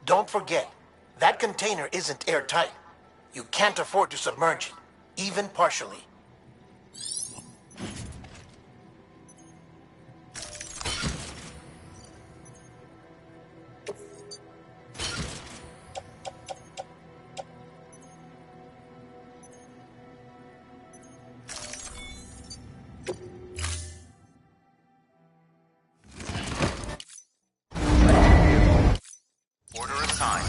Don't forget, that container isn't airtight. You can't afford to submerge it, even partially. Order assigned.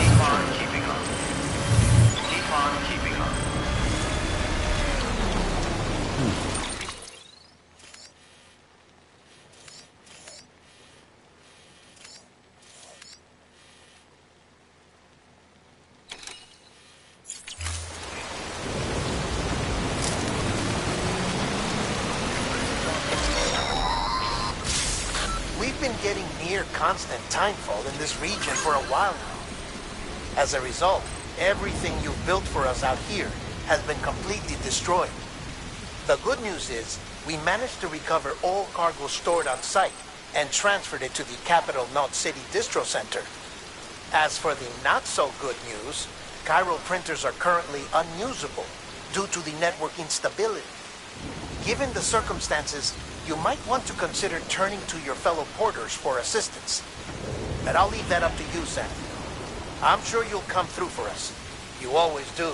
Keep on keeping up. Keep on keeping up. We've been getting near constant timefall in this region for a while now. As a result, everything you've built for us out here has been completely destroyed. The good news is, we managed to recover all cargo stored on site and transferred it to the Capital Knot City Distro Center. As for the not-so-good news, Chiral printers are currently unusable due to the network instability. Given the circumstances, you might want to consider turning to your fellow porters for assistance. But I'll leave that up to you, Sam. I'm sure you'll come through for us. You always do.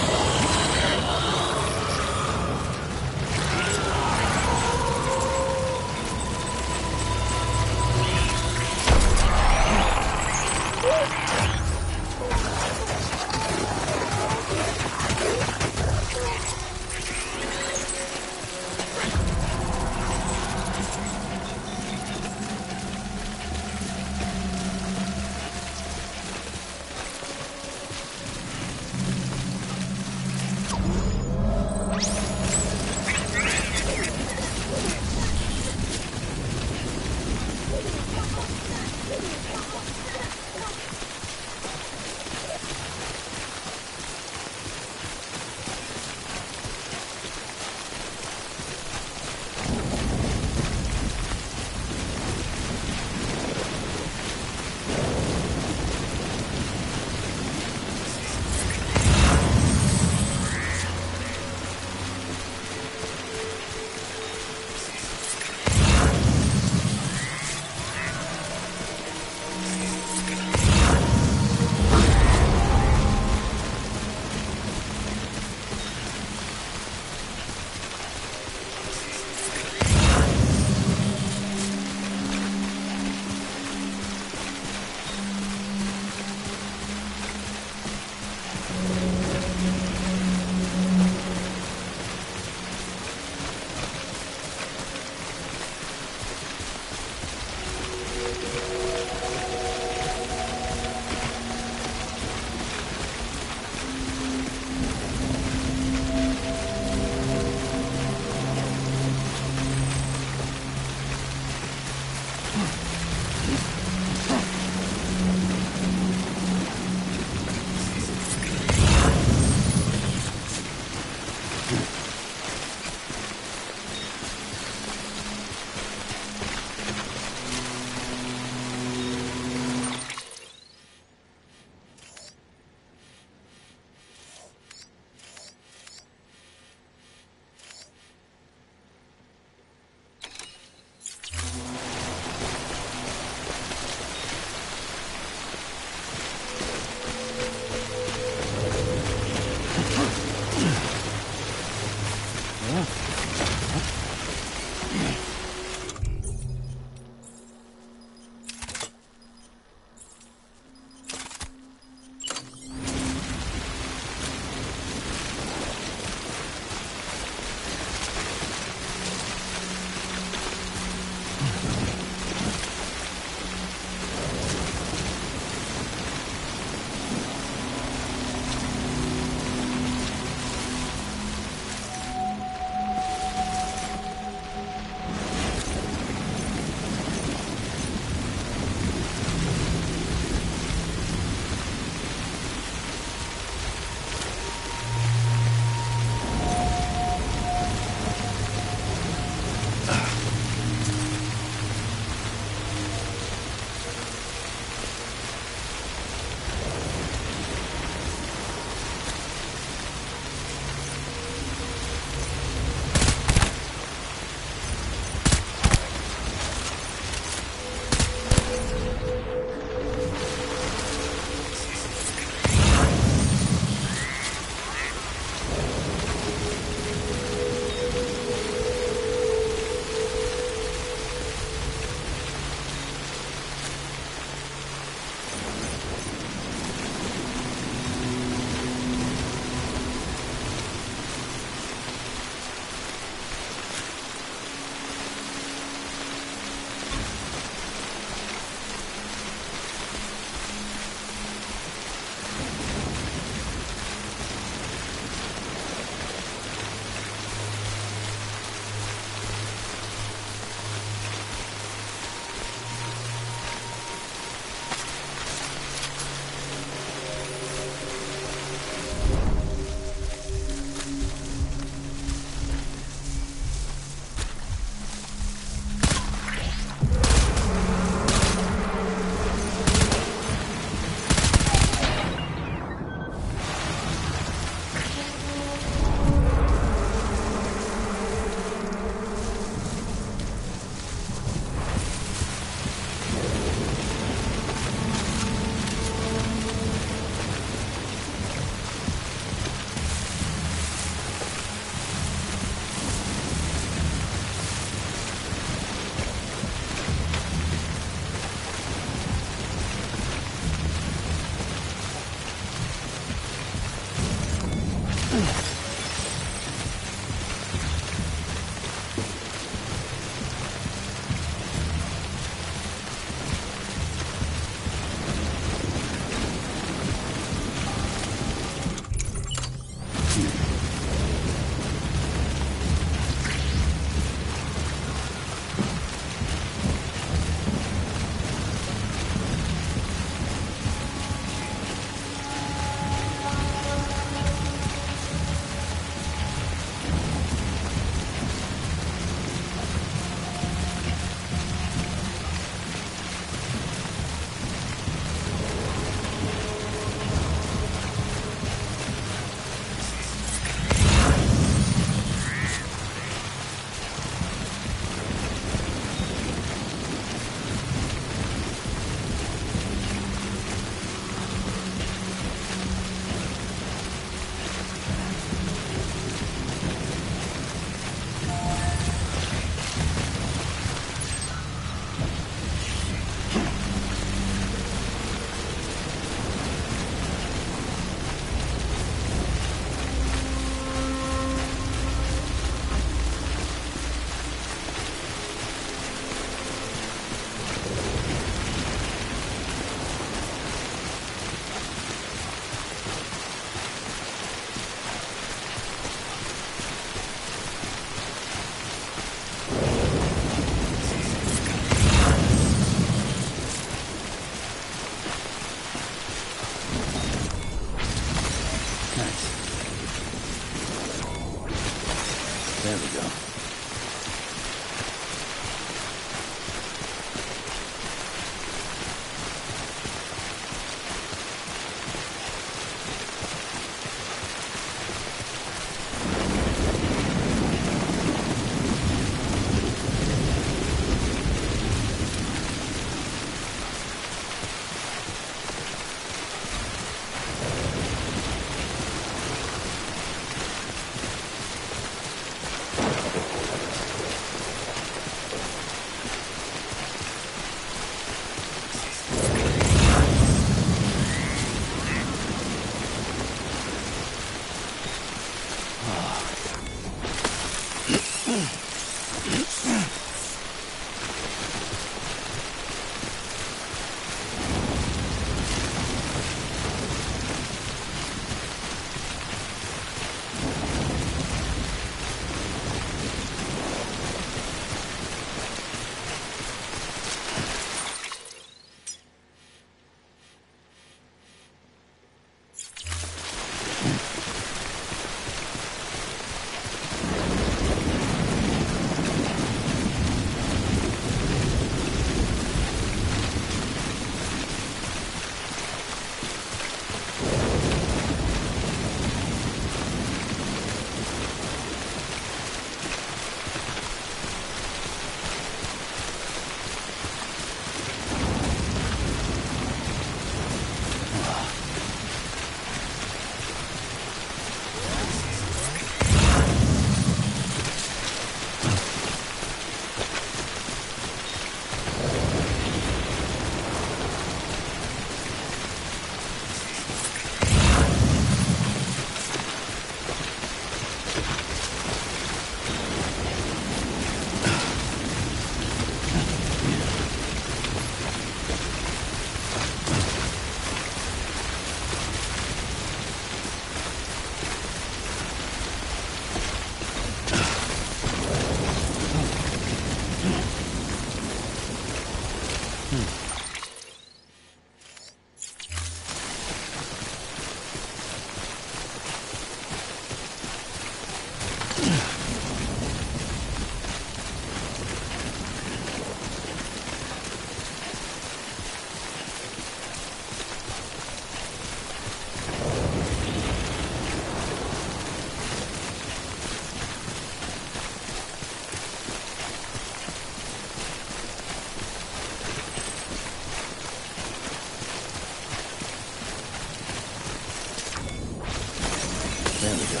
There we go.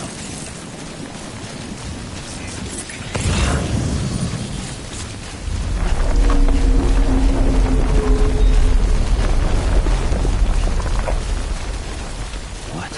What?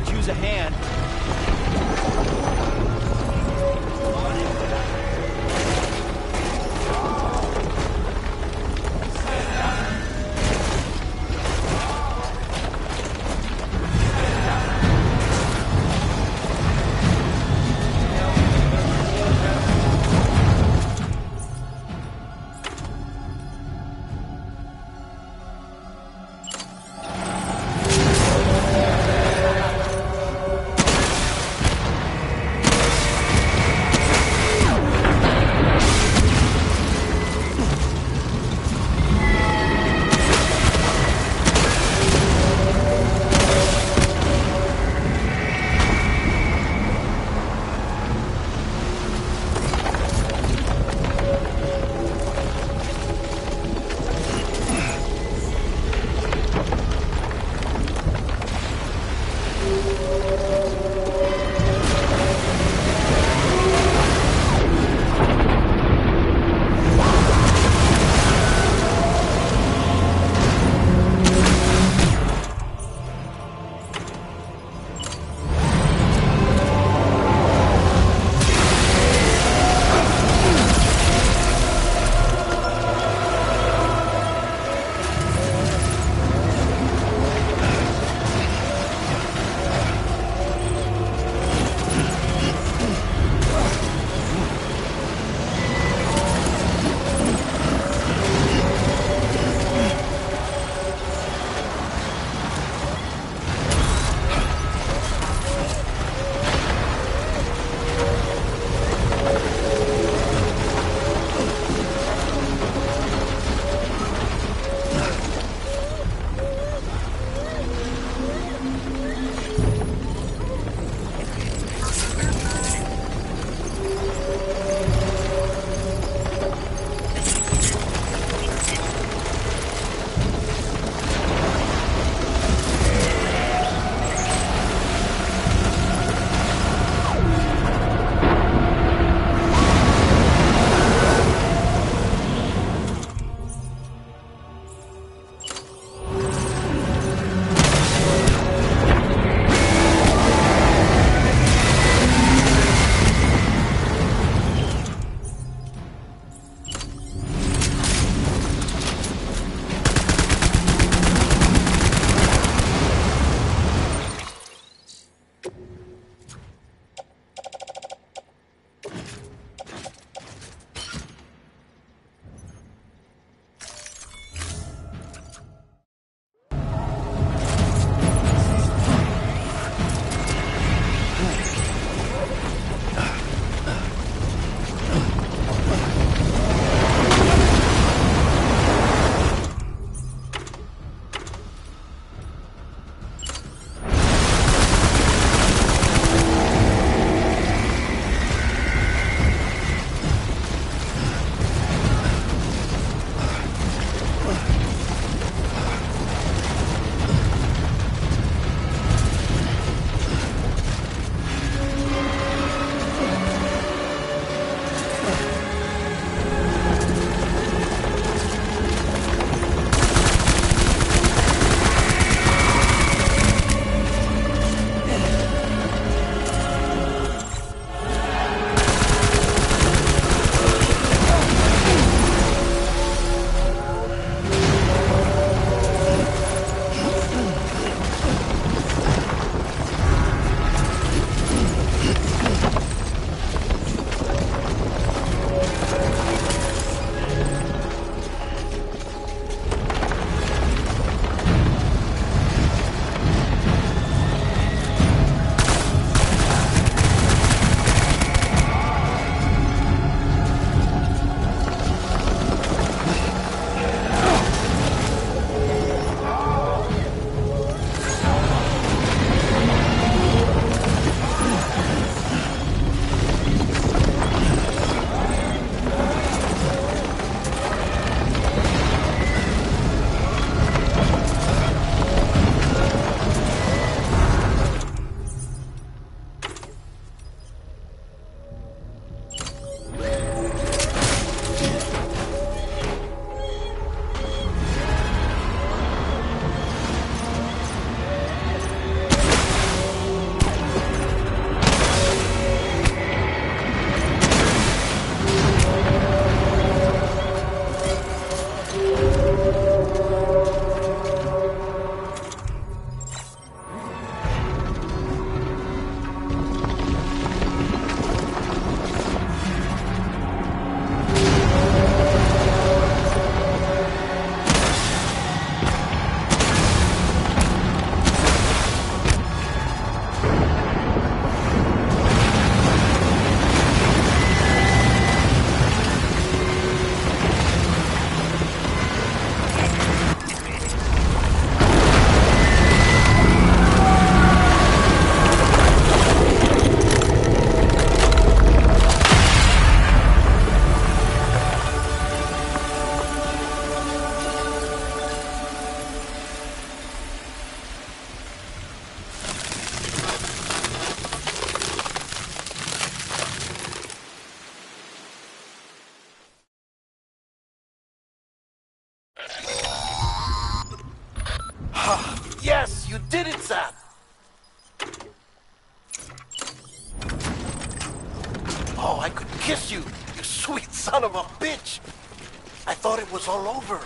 could use a hand. kiss you, you sweet son of a bitch! I thought it was all over.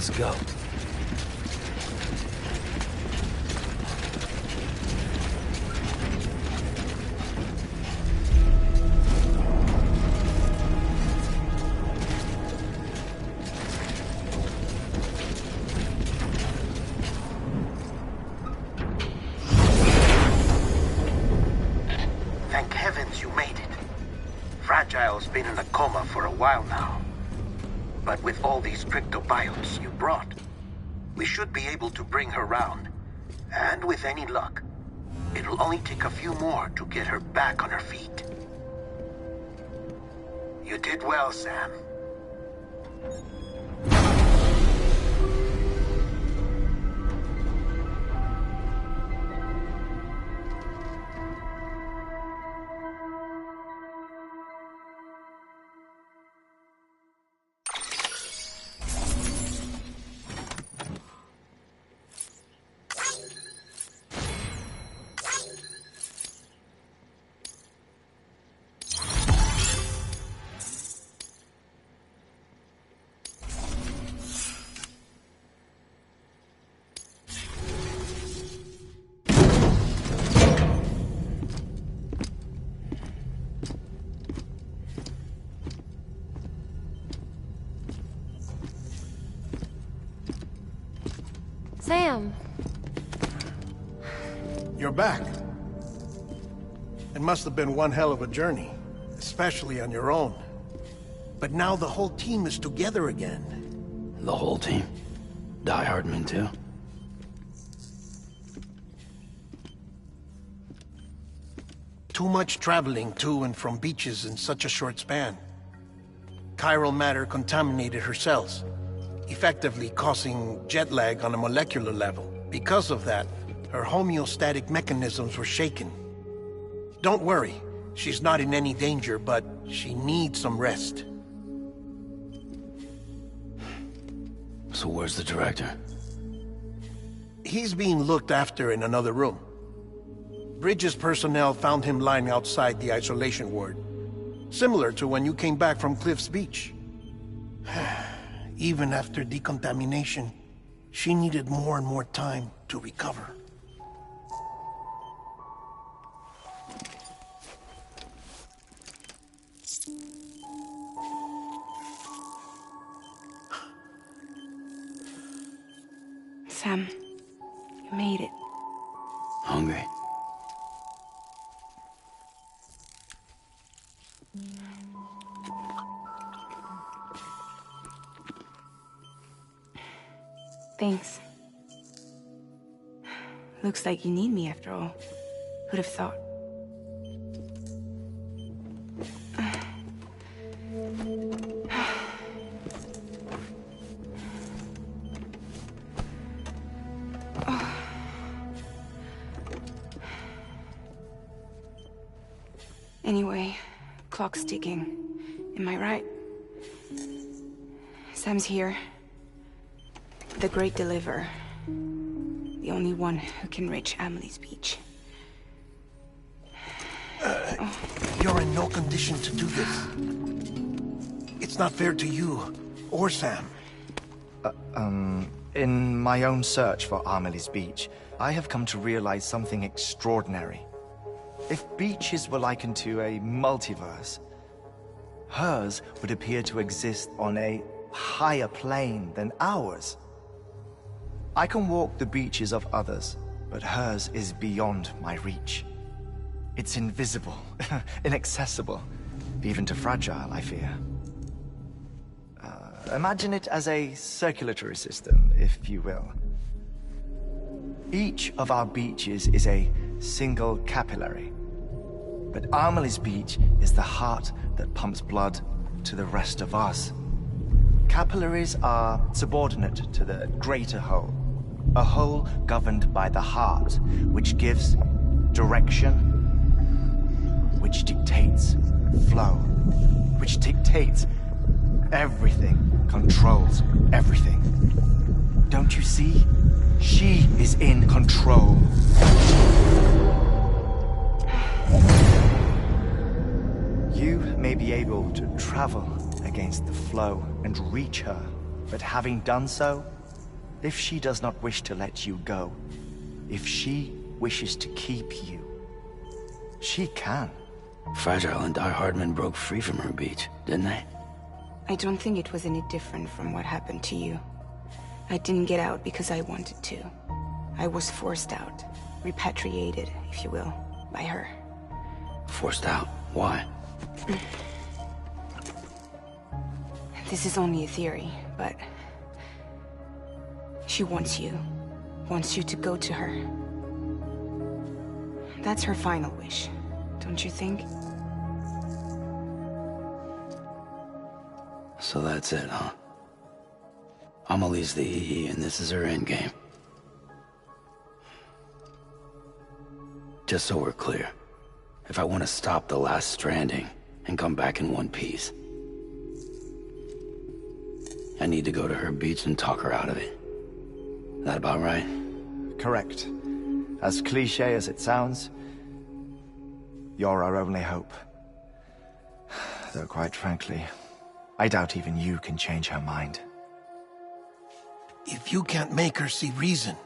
Let's go. Fragile's been in a coma for a while now. But with all these cryptobiotes you brought, we should be able to bring her round. And with any luck, it'll only take a few more to get her back on her feet. You did well, Sam. Sam! You're back. It must have been one hell of a journey, especially on your own. But now the whole team is together again. The whole team? Die Hardman too? Too much traveling to and from beaches in such a short span. Chiral matter contaminated her cells, effectively causing jet lag on a molecular level. Because of that, her homeostatic mechanisms were shaken. Don't worry, she's not in any danger, but she needs some rest. So where's the director? He's being looked after in another room. Bridges personnel found him lying outside the isolation ward, similar to when you came back from Cliff's Beach. Even after decontamination, she needed more and more time to recover. Sam, you made it. Hungry? Thanks. Looks like you need me after all. Who'd have thought? Anyway, clock's ticking. Am I right? Sam's here. The Great Deliverer. The only one who can reach Amelie's Beach. You're in no condition to do this. It's not fair to you, or Sam. In my own search for Amelie's Beach, I have come to realize something extraordinary. If beaches were likened to a multiverse, hers would appear to exist on a higher plane than ours. I can walk the beaches of others, but hers is beyond my reach. It's invisible, inaccessible, even to Fragile, I fear. Imagine it as a circulatory system, if you will. Each of our beaches is a single capillary, but Amelie's Beach is the heart that pumps blood to the rest of us. Capillaries are subordinate to the greater whole, a whole governed by the heart, which gives direction, which dictates flow, which dictates everything, controls everything. Don't you see? She is in control. You may be able to travel against the flow and reach her, but having done so, if she does not wish to let you go, if she wishes to keep you, she can. Fragile and Die Hardman broke free from her beach, didn't they? I don't think it was any different from what happened to you. I didn't get out because I wanted to. I was forced out, repatriated, if you will, by her. Forced out? Why? This is only a theory, but... she wants you. Wants you to go to her. That's her final wish, don't you think? So that's it, huh? Amelie's the EE, and this is her endgame. Just so we're clear, if I want to stop the last Stranding and come back in one piece, I need to go to her beach and talk her out of it. That about right? Correct. As cliché as it sounds, you're our only hope. Though quite frankly, I doubt even you can change her mind. If you can't make her see reason,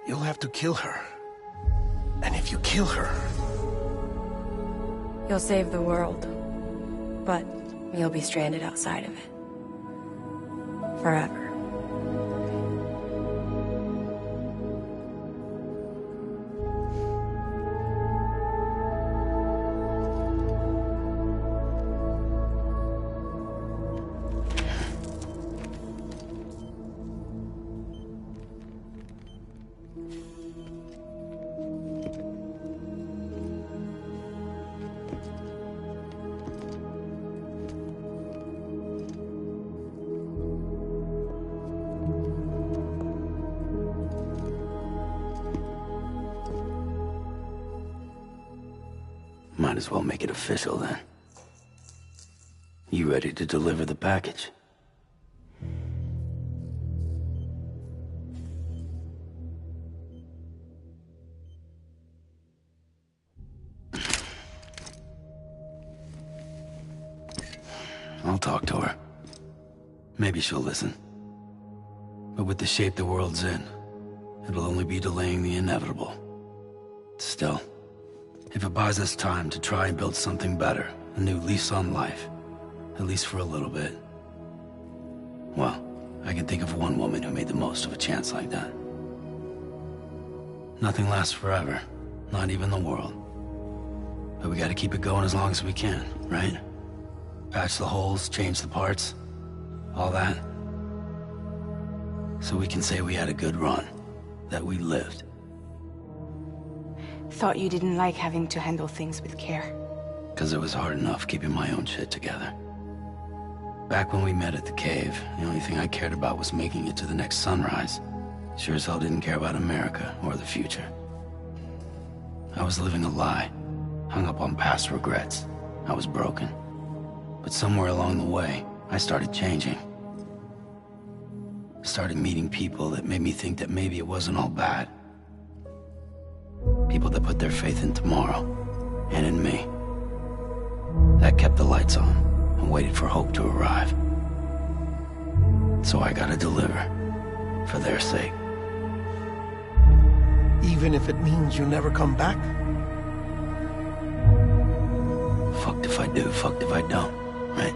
you'll have to kill her. And if you kill her... You'll save the world, but you'll be stranded outside of it. Forever. Might as well make it official then. You ready to deliver the package? I'll talk to her. Maybe she'll listen. But with the shape the world's in, it'll only be delaying the inevitable. Still, if it buys us time to try and build something better, a new lease on life, at least for a little bit, well, I can think of one woman who made the most of a chance like that. Nothing lasts forever, not even the world. But we gotta keep it going as long as we can, right? Patch the holes, change the parts, all that. So we can say we had a good run, that we lived. Thought you didn't like having to handle things with care. 'Cause it was hard enough keeping my own shit together. Back when we met at the cave, the only thing I cared about was making it to the next sunrise. Sure as hell didn't care about America or the future. I was living a lie, hung up on past regrets. I was broken. But somewhere along the way, I started changing. Started meeting people that made me think that maybe it wasn't all bad. People that put their faith in tomorrow, and in me. That kept the lights on, and waited for hope to arrive. So I gotta deliver, for their sake. Even if it means you never come back? Fucked if I do, fucked if I don't, right?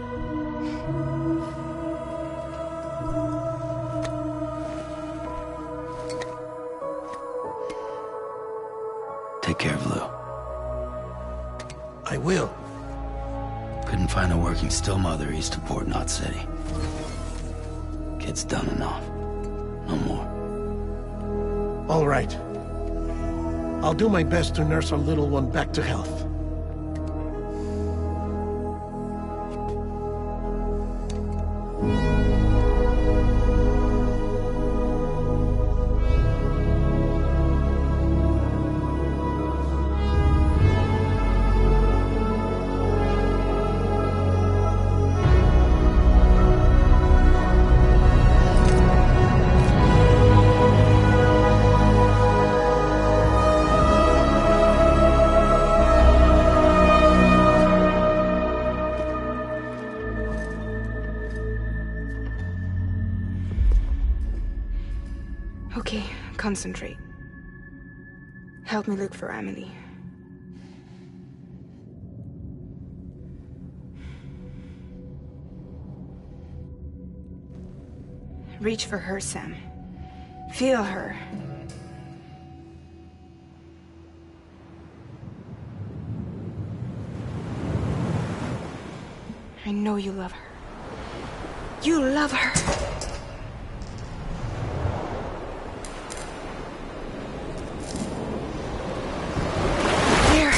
Take care of Lou. I will. Couldn't find a working still mother east of Port Knot City. Kid's done enough. No more. All right. I'll do my best to nurse our little one back to health. Okay, concentrate. Help me look for Amelie. Reach for her, Sam. Feel her. I know you love her. You love her. Here.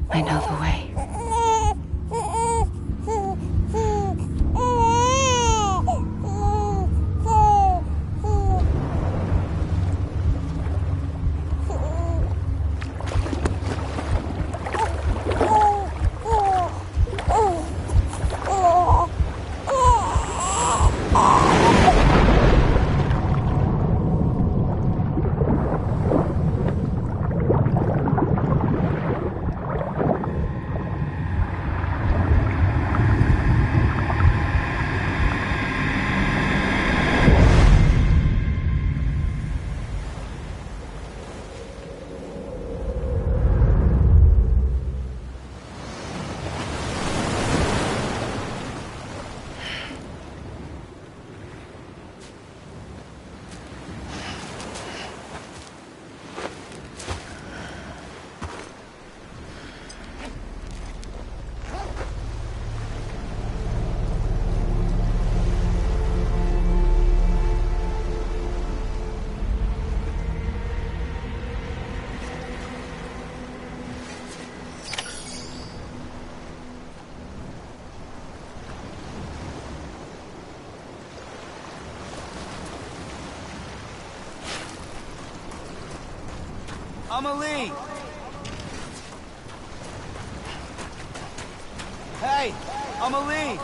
I know the way. Amelie! Hey! Amelie!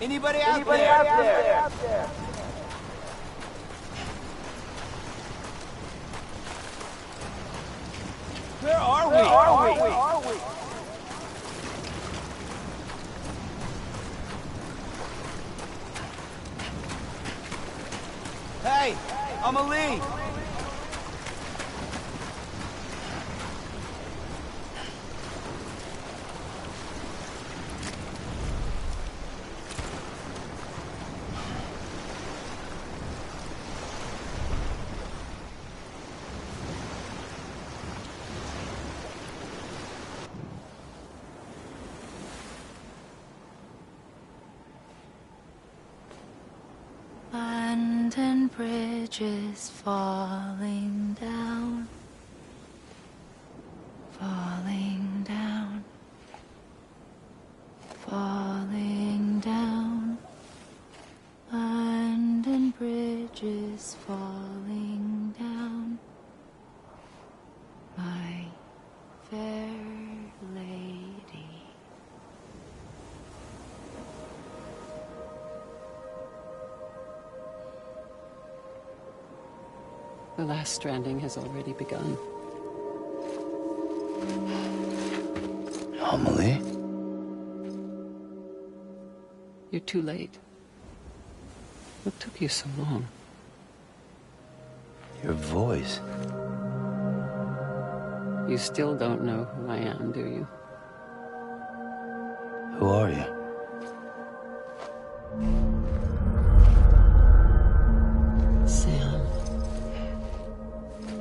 Anybody out there? Where are we? Hey, Amelie! London Bridge is falling down, falling down, falling down. London Bridge is falling The last stranding has already begun. Amelie? You're too late. What took you so long? Your voice. You still don't know who I am, do you? Who are you? Sam.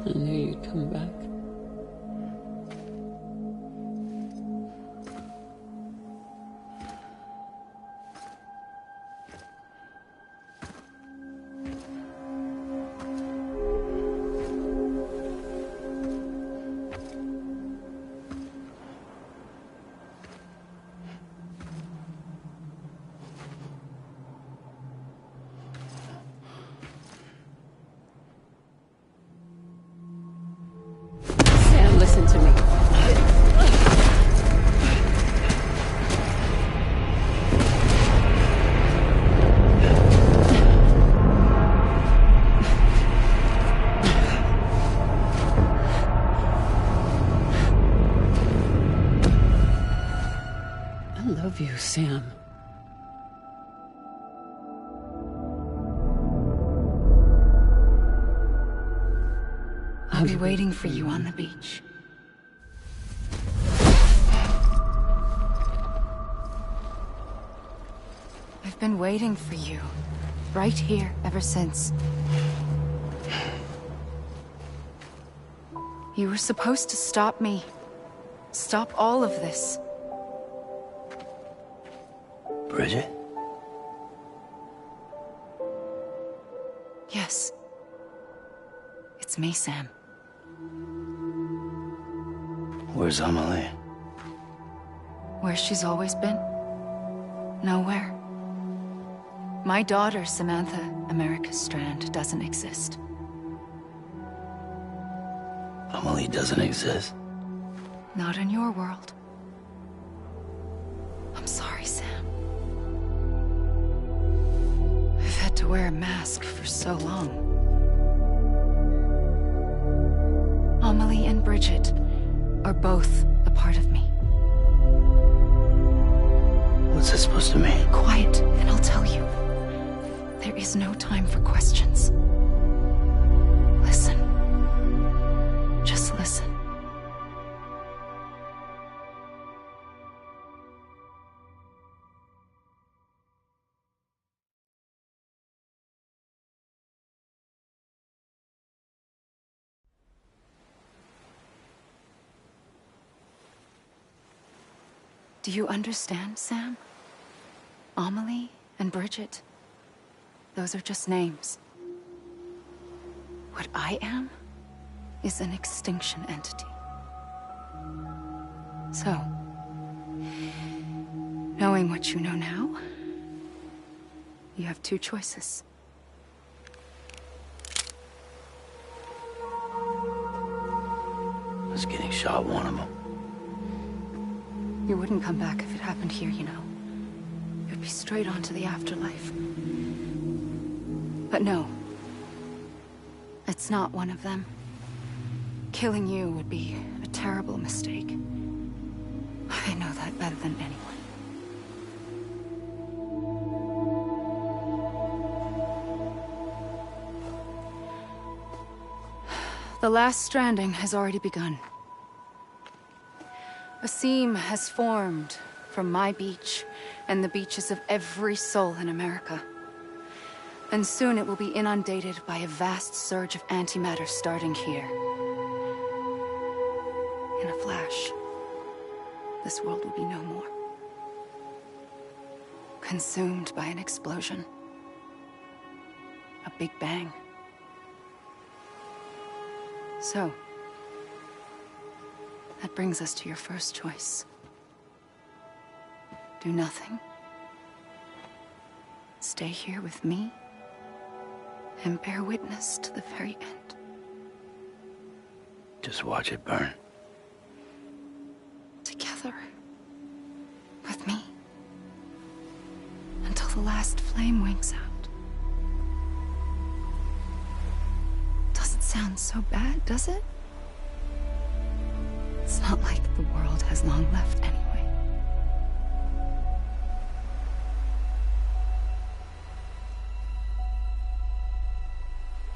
I knew you'd come back. Sam, listen to me. I love you, Sam. I'll be waiting for you on the beach. I've been waiting for you, right here, ever since. You were supposed to stop me. Stop all of this. Bridget? Yes. It's me, Sam. Where's Amelie? Where she's always been. Nowhere. My daughter, Samantha America Strand, doesn't exist. Amelie doesn't exist. Not in your world. I'm sorry, Sam. I've had to wear a mask for so long. Amelie and Bridget are both a part of me. What's that supposed to mean? Quiet, and I'll tell you. There is no time for questions. Listen. Just listen. Do you understand, Sam? Amelie and Bridget, those are just names. What I am is an extinction entity. So, knowing what you know now, you have two choices. Was getting shot one of them. You wouldn't come back if it happened here, you know. You'd be straight on to the afterlife. But no. It's not one of them. Killing you would be a terrible mistake. I know that better than anyone. The last stranding has already begun. A seam has formed from my beach and the beaches of every soul in America. And soon it will be inundated by a vast surge of antimatter starting here. In a flash, this world will be no more. Consumed by an explosion. A big bang. So, that brings us to your first choice. Do nothing. Stay here with me and bear witness to the very end. Just watch it burn. Together. With me. Until the last flame winks out. Doesn't sound so bad, does it? It's not like the world has long left anyway.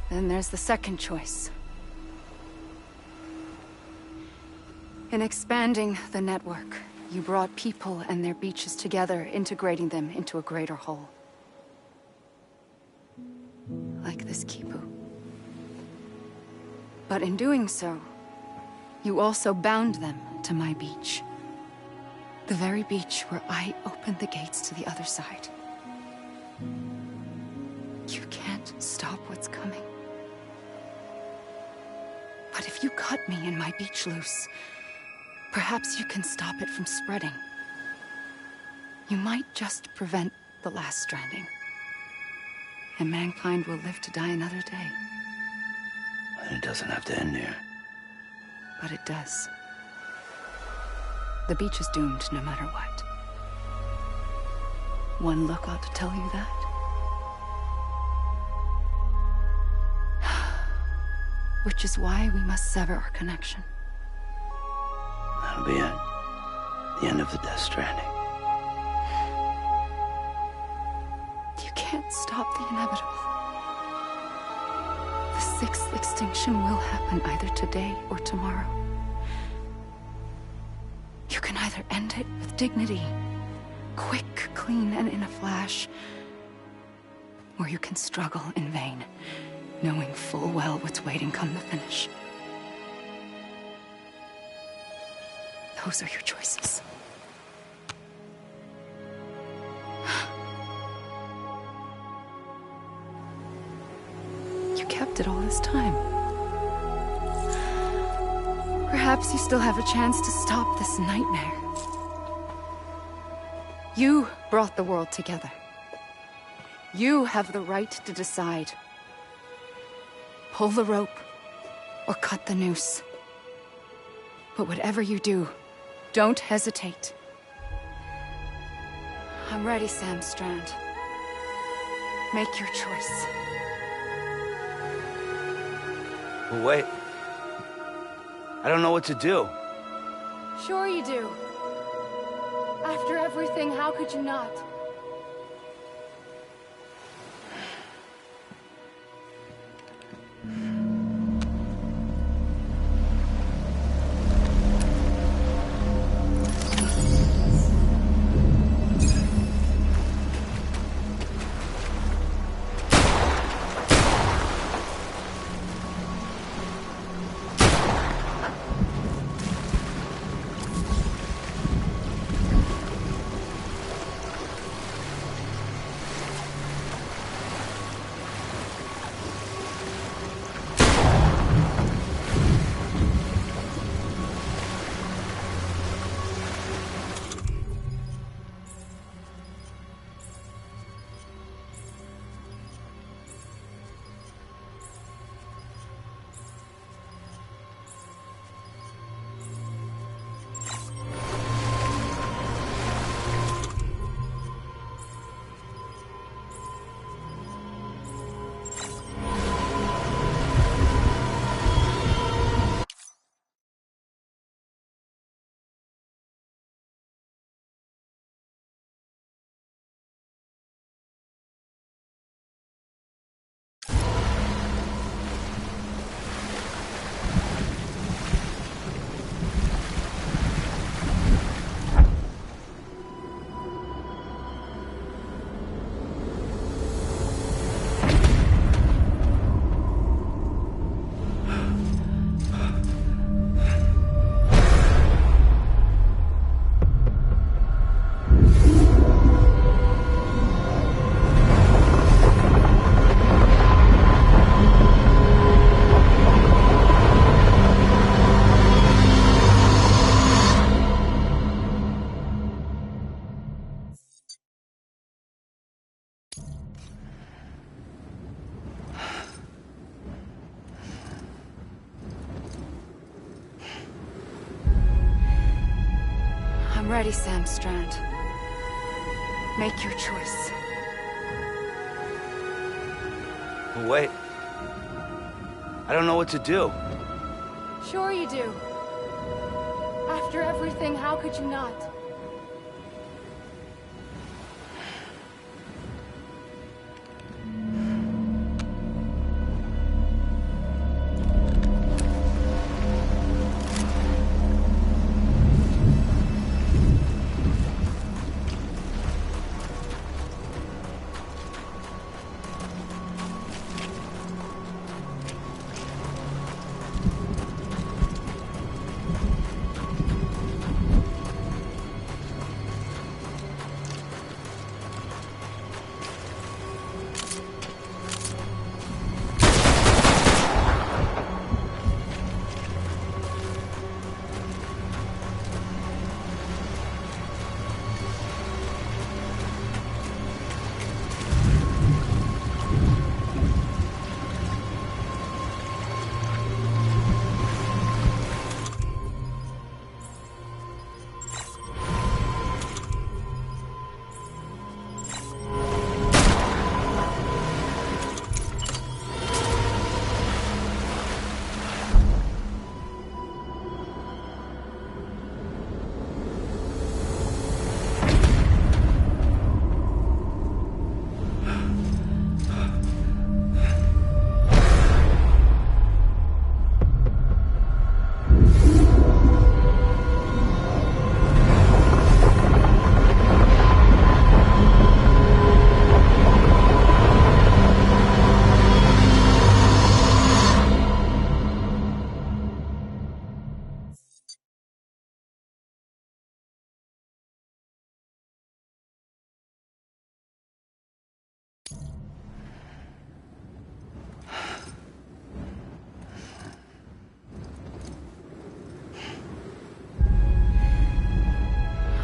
Then there's the second choice. In expanding the network, you brought people and their beaches together, integrating them into a greater whole. Like this Kipu. But in doing so, you also bound them to my beach. The very beach where I opened the gates to the other side. You can't stop what's coming. But if you cut me and my beach loose, perhaps you can stop it from spreading. You might just prevent the last stranding. And mankind will live to die another day. And it doesn't have to end here. But it does. The beach is doomed no matter what. One look ought to tell you that. Which is why we must sever our connection. That'll be it. The end of the Death Stranding. You can't stop the inevitable. The sixth extinction will happen either today or tomorrow. You can either end it with dignity, quick, clean, and in a flash, or you can struggle in vain, knowing full well what's waiting come the finish. Those are your choices. You kept it all this time. Perhaps you still have a chance to stop this nightmare. You brought the world together. You have the right to decide. Pull the rope, or cut the noose. But whatever you do, don't hesitate. I'm ready, Sam Strand. Make your choice. But wait. I don't know what to do. Sure you do. After everything, how could you not? I'm ready, Sam Strand. Make your choice. But wait. I don't know what to do. Sure you do. After everything, how could you not?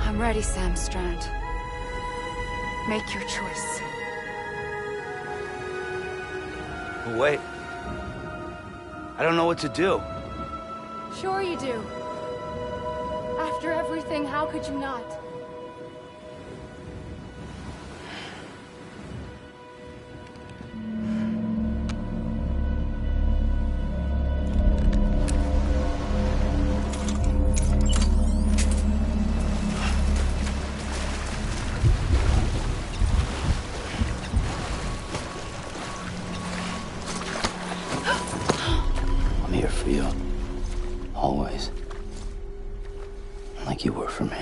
I'm ready, Sam Strand. Make your choice. But wait. I don't know what to do. Sure you do. After everything, how could you not? I'm here for you. Always. Like you were for me.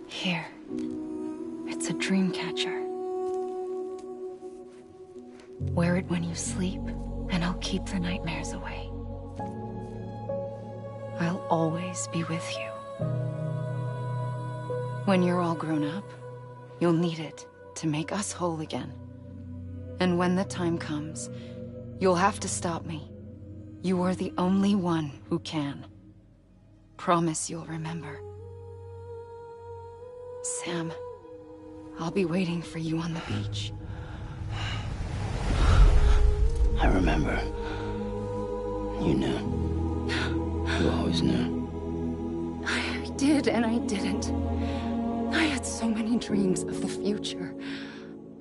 Here. It's a dream catcher. Wear it when you sleep, and I'll keep the nightmares away. I'll always be with you. When you're all grown up, you'll need it to make us whole again. And when the time comes, you'll have to stop me. You are the only one who can. Promise you'll remember. Sam, I'll be waiting for you on the beach. I remember. You knew. You always knew. I did and I didn't. I had so many dreams of the future.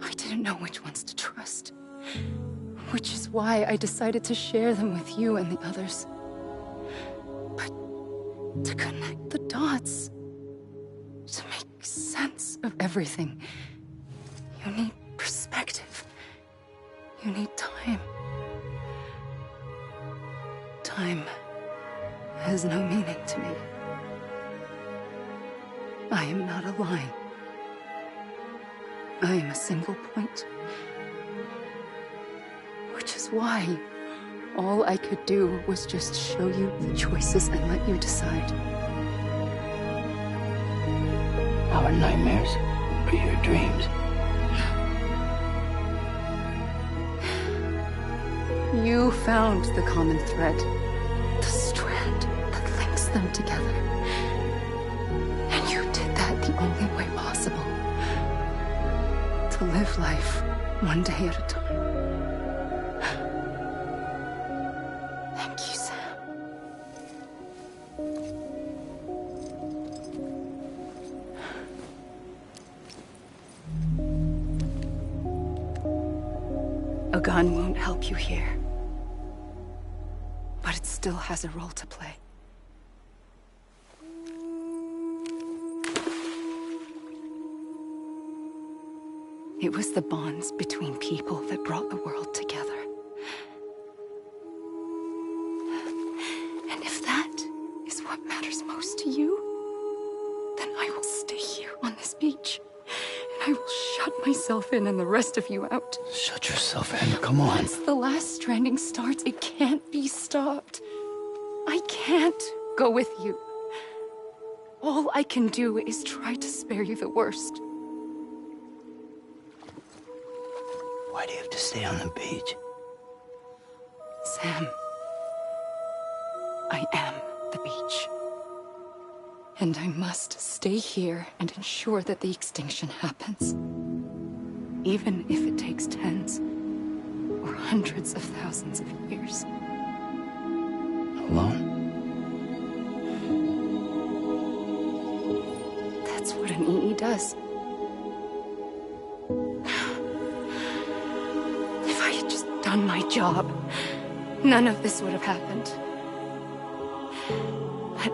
I didn't know which ones to trust. Which is why I decided to share them with you and the others. But to connect the dots, to make sense of everything, you need perspective. You need time. Time has no meaning to me. I am not a line. I am a single point. Which is why all I could do was just show you the choices and let you decide. Our nightmares are your dreams. You found the common thread, the strand that links them together. And you did that the only way possible. To live life one day at a time. A gun won't help you here. But it still has a role to play. It was the bonds between people that brought the world together. And if that is what matters most to you, then I will stay here on this beach. And I will shut myself in and the rest of you out. Shut yourself in, come on. Once the last stranding starts, it can't be stopped. I can't go with you. All I can do is try to spare you the worst. Why do you have to stay on the beach? Sam, I am the beach. And I must stay here and ensure that the extinction happens. Even if it takes tens or hundreds of thousands of years. Alone? That's what an EE does. If I had just done my job, none of this would have happened. But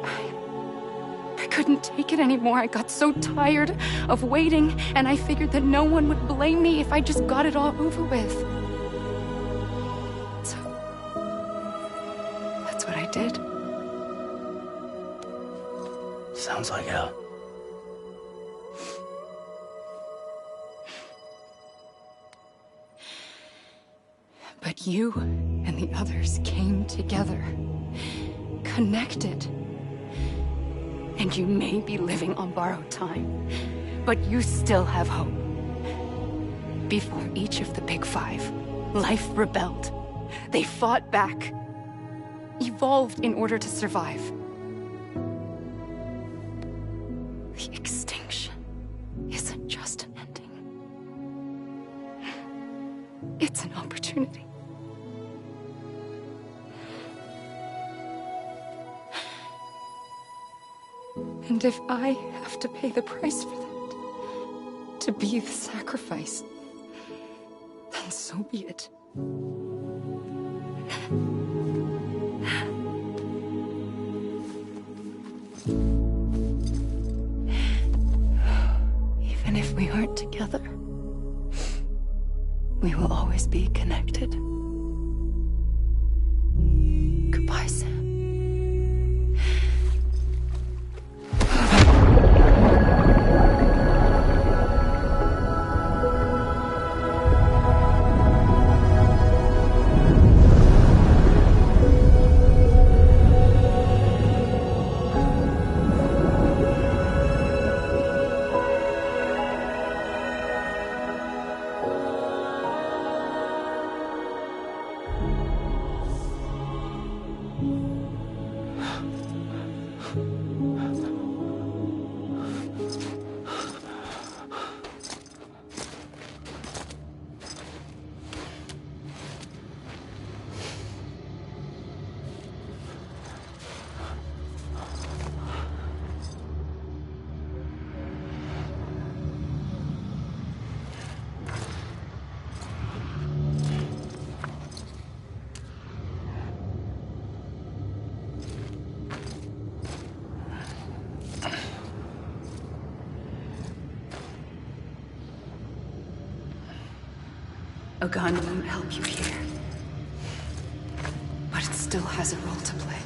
I couldn't take it anymore. I got so tired of waiting, and I figured that no one would blame me if I just got it all over with. So, that's what I did. Sounds like hell. But you and the others came together, connected. And you may be living on borrowed time, but you still have hope. Before each of the Big Five, life rebelled. They fought back, evolved in order to survive. The extinction isn't just an ending. It's an opportunity. And if I have to pay the price for that, to be the sacrifice, then so be it. Even if we aren't together, we will always be connected. Goodbye, Sam. A gun won't help you here. But it still has a role to play.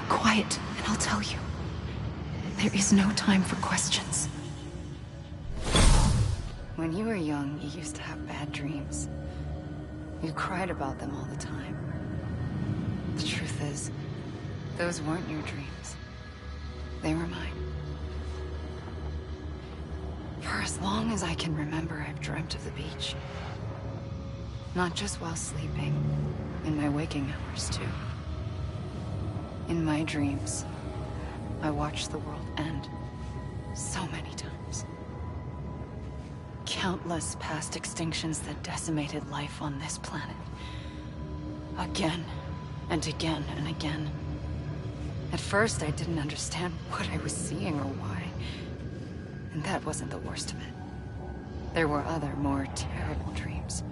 Quiet, and I'll tell you. There is no time for questions. When you were young, you used to have bad dreams. You cried about them all the time. The truth is, those weren't your dreams. They were mine. For as long as I can remember, I've dreamt of the beach. Not just while sleeping, in my waking hours too. In my dreams, I watched the world end so many times. Countless past extinctions that decimated life on this planet. Again, and again, and again. At first, I didn't understand what I was seeing or why. And that wasn't the worst of it. There were other, more terrible dreams.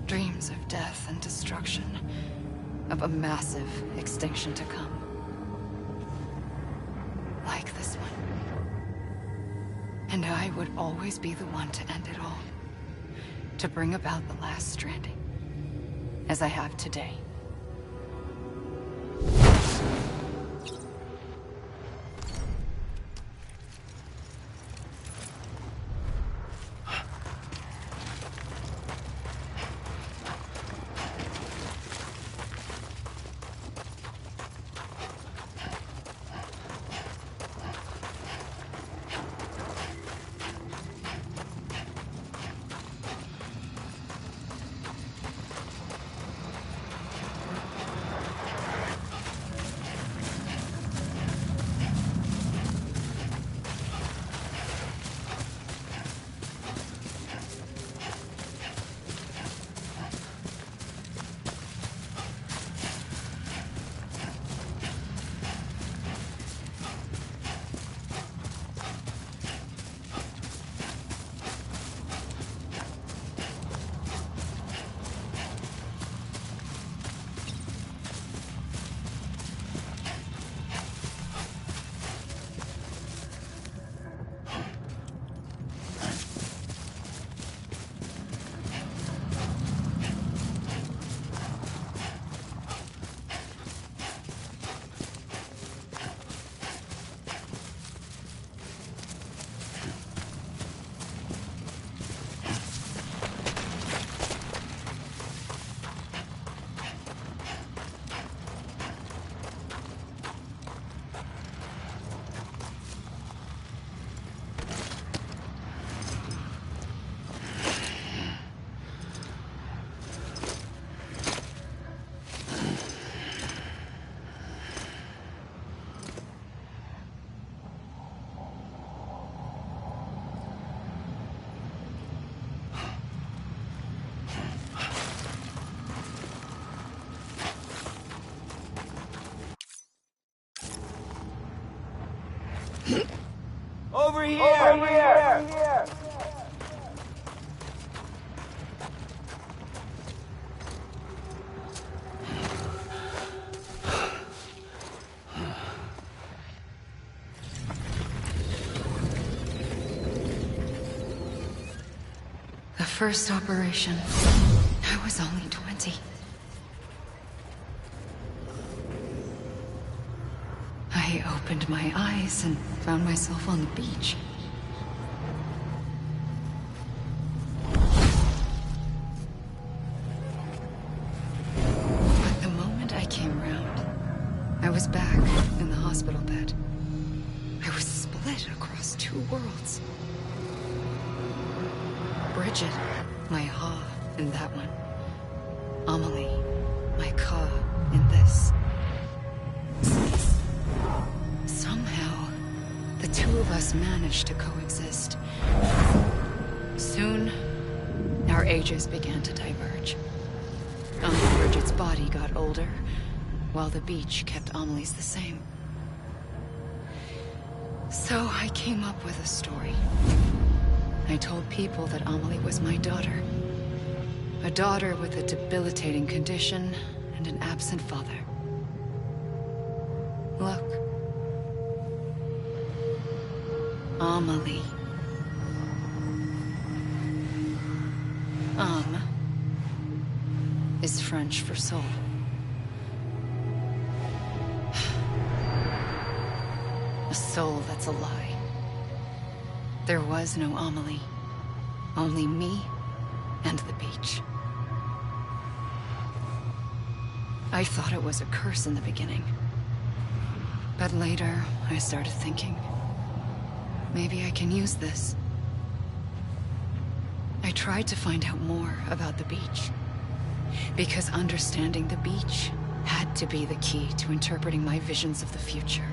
Dreams of death and destruction. Of a massive extinction to come. Like this one. And I would always be the one to end it all. To bring about the last stranding. As I have today. Over here! Over here! The first operation. I was only 20. I opened my eyes and found myself on the beach. But the moment I came round, I was back in the hospital bed. I was split across two worlds. Bridget, my Ha in that one. Amelie, my Ka in this. Somehow, the two of us managed to coexist. Soon, our ages began to diverge. Bridget's body got older, while the beach kept Amelie's the same. So I came up with a story. I told people that Amelie was my daughter. A daughter with a debilitating condition and an absent father. Look. Amelie. Is French for soul. A soul that's a lie. There was no Amelie. Only me and the beach. I thought it was a curse in the beginning. But later, I started thinking, maybe I can use this. I tried to find out more about the beach. Because understanding the beach had to be the key to interpreting my visions of the future.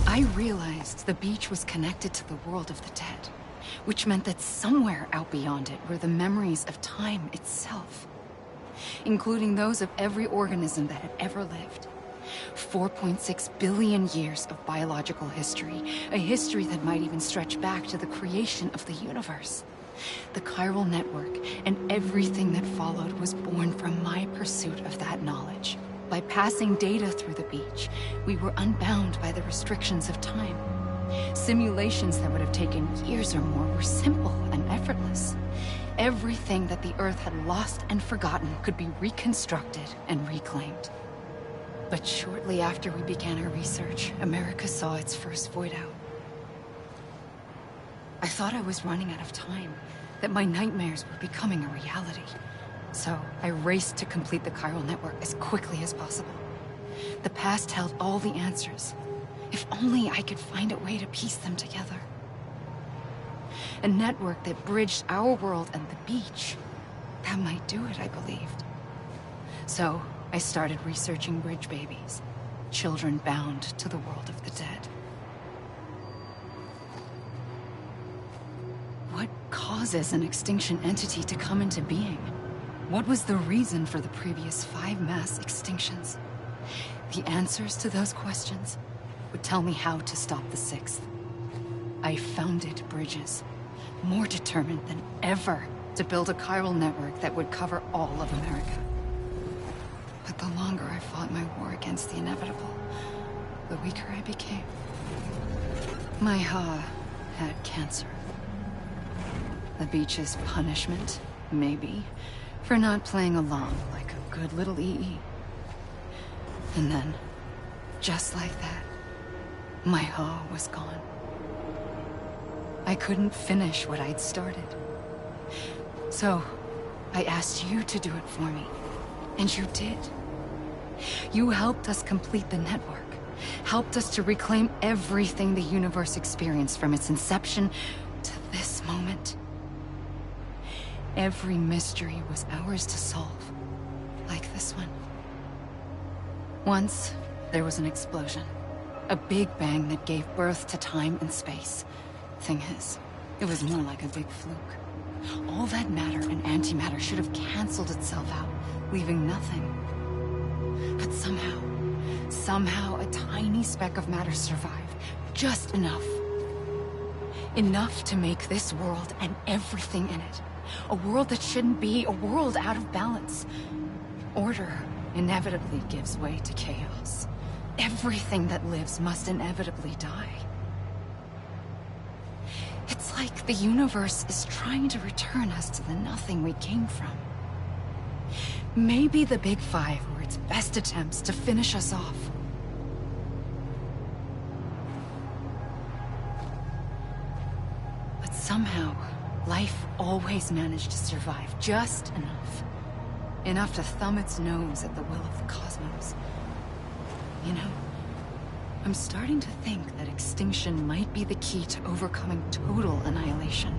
I realized the beach was connected to the world of the dead, which meant that somewhere out beyond it were the memories of time itself, including those of every organism that had ever lived. 4.6 billion years of biological history, a history that might even stretch back to the creation of the universe. The chiral network and everything that followed was born from my pursuit of that knowledge. By passing data through the beach, we were unbound by the restrictions of time. Simulations that would have taken years or more were simple and effortless. Everything that the Earth had lost and forgotten could be reconstructed and reclaimed. But shortly after we began our research, America saw its first void out. I thought I was running out of time, that my nightmares were becoming a reality. So I raced to complete the chiral network as quickly as possible. The past held all the answers. If only I could find a way to piece them together. A network that bridged our world and the beach. That might do it, I believed. So I started researching bridge babies, children bound to the world of the dead. What causes an extinction entity to come into being? What was the reason for the previous 5 mass extinctions? The answers to those questions would tell me how to stop the 6th. I founded bridges, more determined than ever to build a chiral network that would cover all of America. But the longer I fought my war against the inevitable, the weaker I became. My Ha had cancer. The beach's punishment, maybe, for not playing along like a good little EE. And then, just like that, my Ha was gone. I couldn't finish what I'd started. So, I asked you to do it for me, and you did. You helped us complete the network, helped us to reclaim everything the universe experienced from its inception to this moment. Every mystery was ours to solve. Like this one. Once, there was an explosion. A big bang that gave birth to time and space. Thing is, it was more like a big fluke. All that matter and antimatter should have canceled itself out, leaving nothing. But somehow a tiny speck of matter survived. Just enough. Enough to make this world and everything in it. A world that shouldn't be, a world out of balance. Order inevitably gives way to chaos. Everything that lives must inevitably die. It's like the universe is trying to return us to the nothing we came from. Maybe the Big Five were its best attempts to finish us off. But somehow, life always managed to survive just enough. Enough to thumb its nose at the will of the cosmos. You know, I'm starting to think that extinction might be the key to overcoming total annihilation.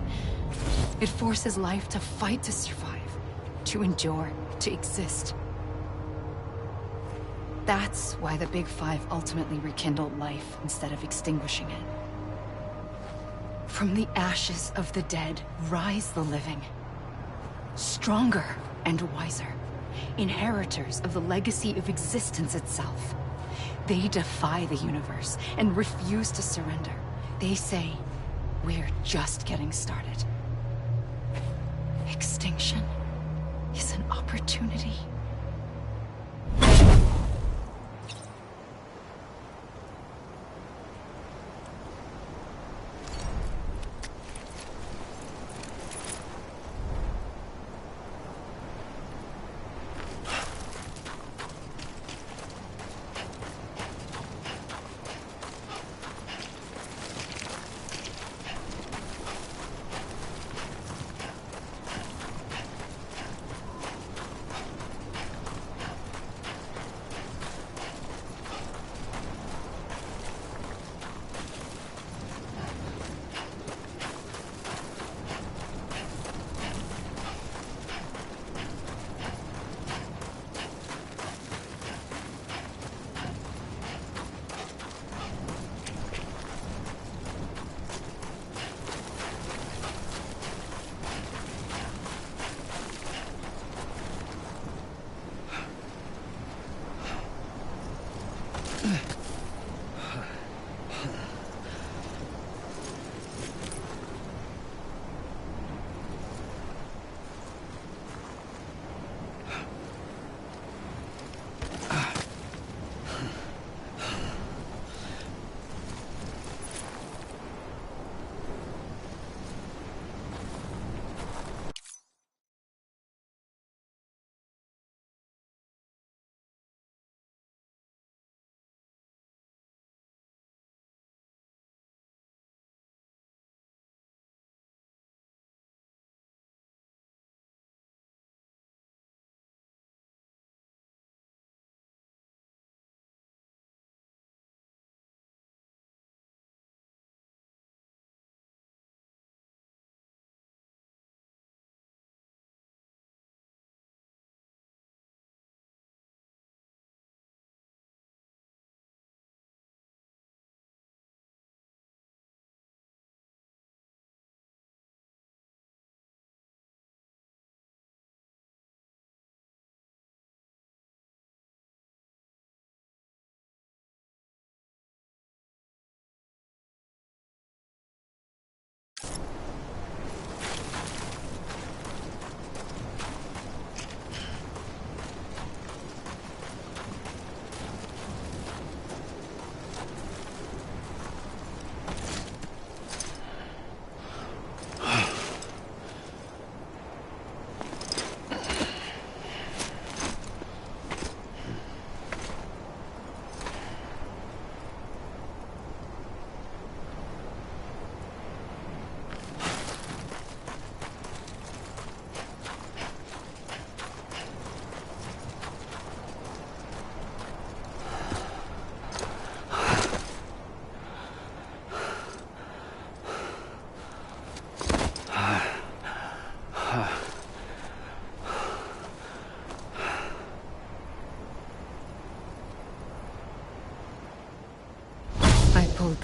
It forces life to fight to survive, to endure, to exist. That's why the Big Five ultimately rekindled life instead of extinguishing it. From the ashes of the dead rise the living. Stronger and wiser. Inheritors of the legacy of existence itself. They defy the universe and refuse to surrender. They say, we're just getting started. Extinction is an opportunity.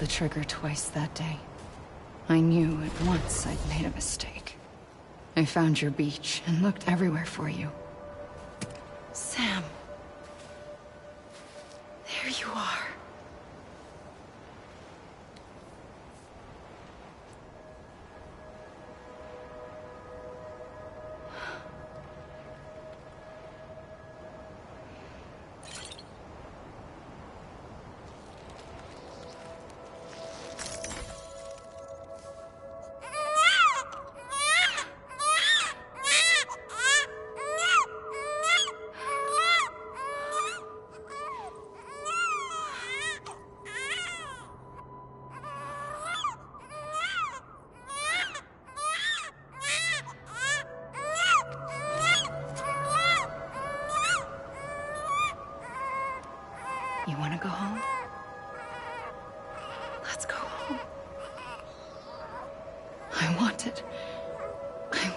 the trigger twice that day. I knew at once I'd made a mistake. I found your beach and looked everywhere for you. Sam. There you are. You want to go home? Let's go home. I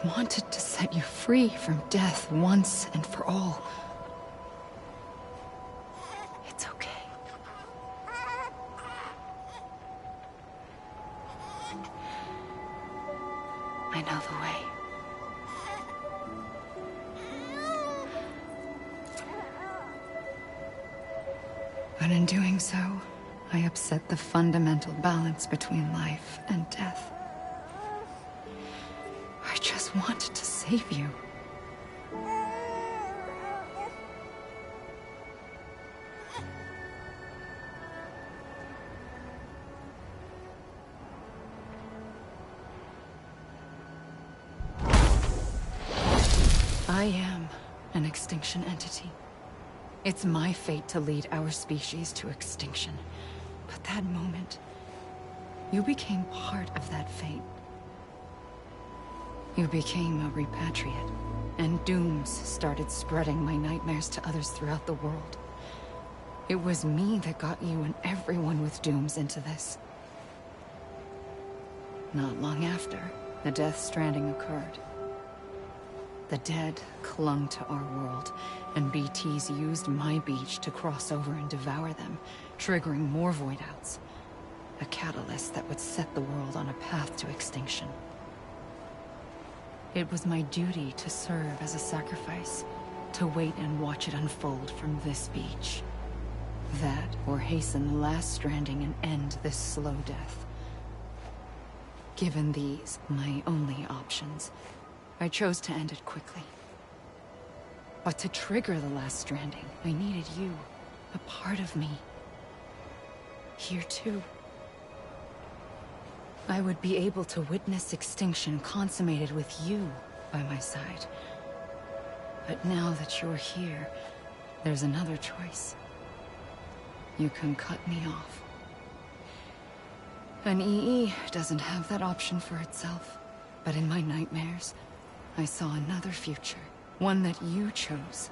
wanted to set you free from death once and for all. It's okay. I know the way. But in doing so, I upset the fundamental balance between life and death. I just wanted to save you. I am an extinction entity. It's my fate to lead our species to extinction. But that moment, you became part of that fate. You became a repatriate, and dooms started spreading my nightmares to others throughout the world. It was me that got you and everyone with dooms into this. Not long after, the Death Stranding occurred. The dead clung to our world, and BTs used my beach to cross over and devour them, triggering more void outs. A catalyst that would set the world on a path to extinction. It was my duty to serve as a sacrifice, to wait and watch it unfold from this beach. That, or hasten the last stranding and end this slow death. Given these, my only options, I chose to end it quickly. But to trigger the last stranding, I needed you, a part of me. Here too. I would be able to witness extinction consummated with you by my side. But now that you're here, there's another choice. You can cut me off. An EE doesn't have that option for itself. But in my nightmares, I saw another future. One that you chose.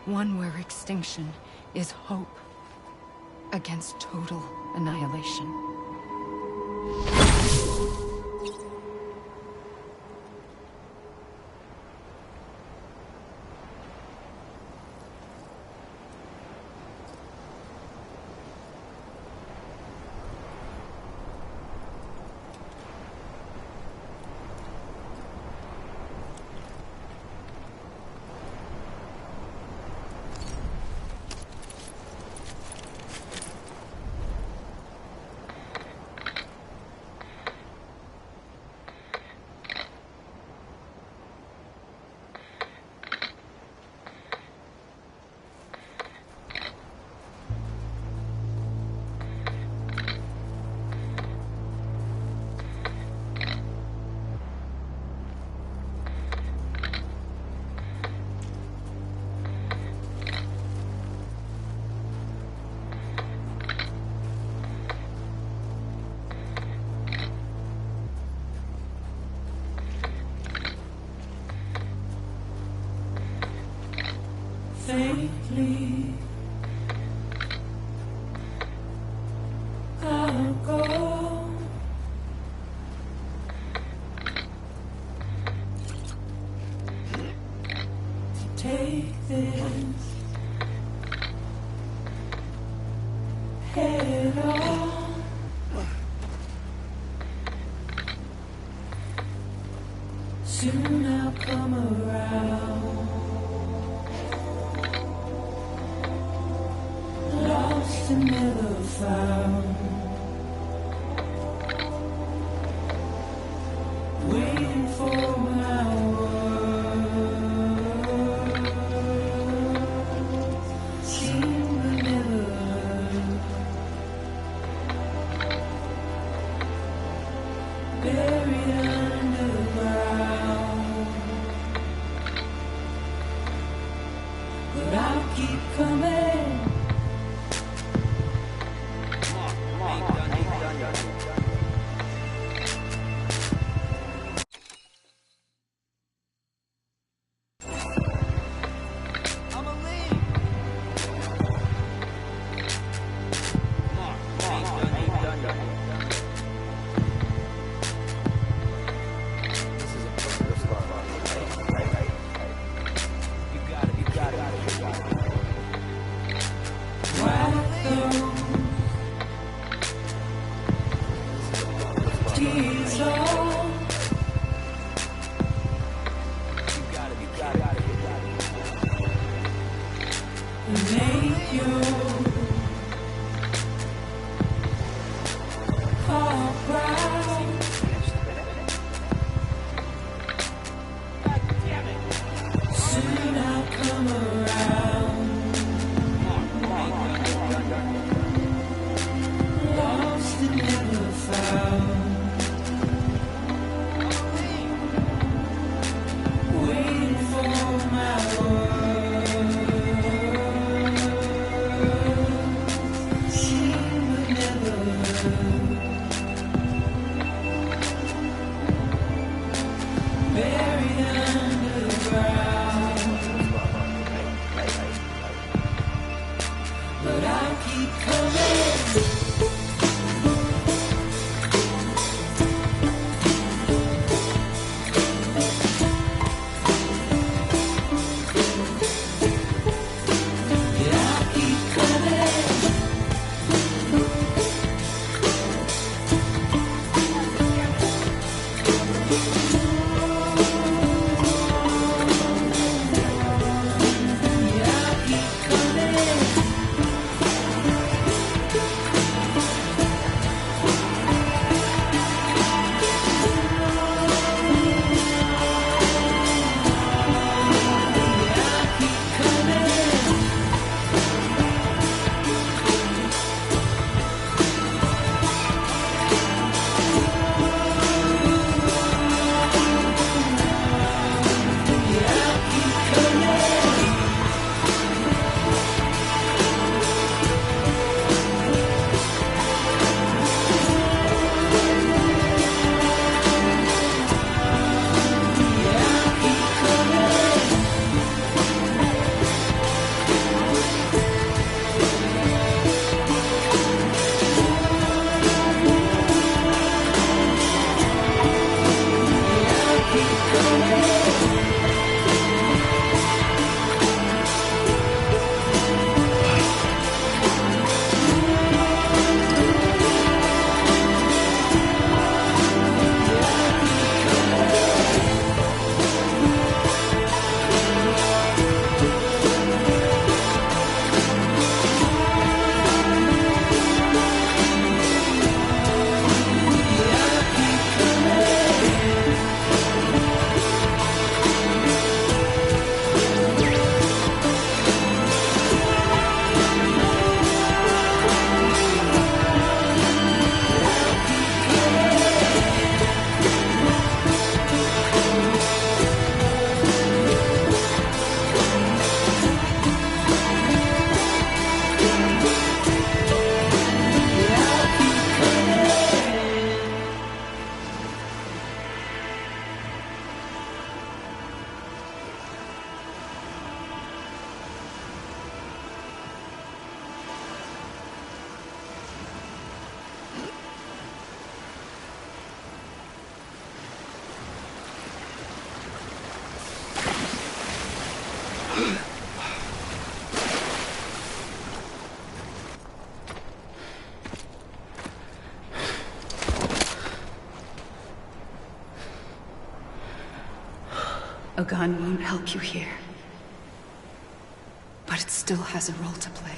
One where extinction is hope against total annihilation. Faintly, I'll go. To take this head. it all. Soon I'll come around. Lost and never found. Waiting for my words. Seem to never learn. Buried underground. But I'll keep coming. A gun won't help you here. But it still has a role to play.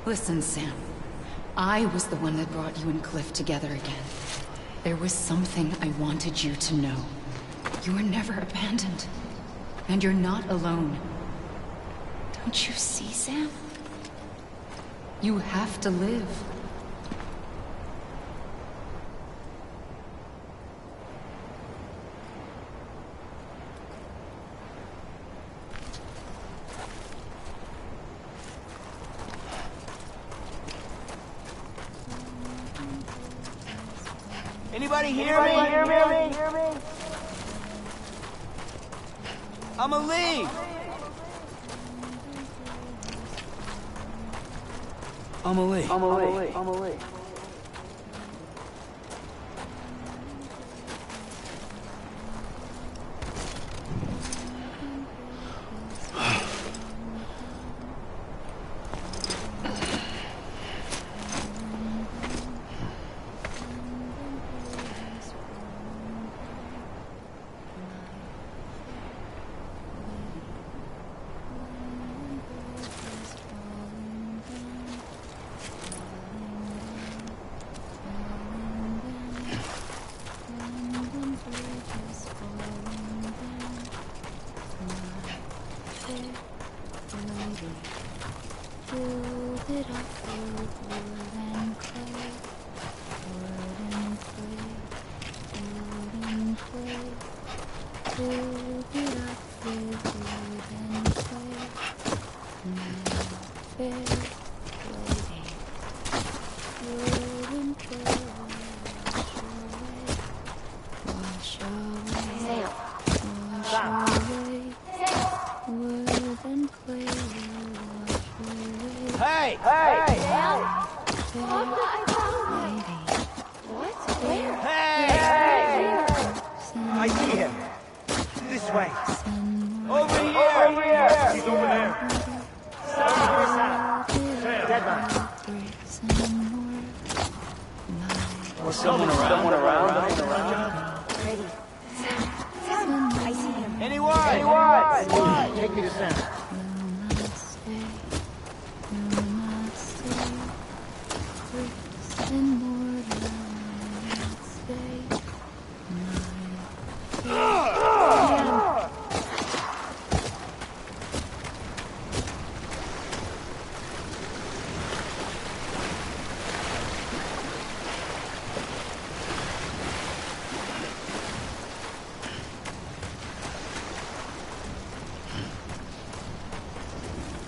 Listen, Sam. I was the one that brought you and Cliff together again. There was something I wanted you to know. You were never abandoned. And you're not alone. Don't you see, Sam? You have to live. Anybody hear me? I'm a lead. Amelie. Hey! I see him. This way. Over here. He's over there. Dead man. Was someone around? Anyone? Take me to Sam.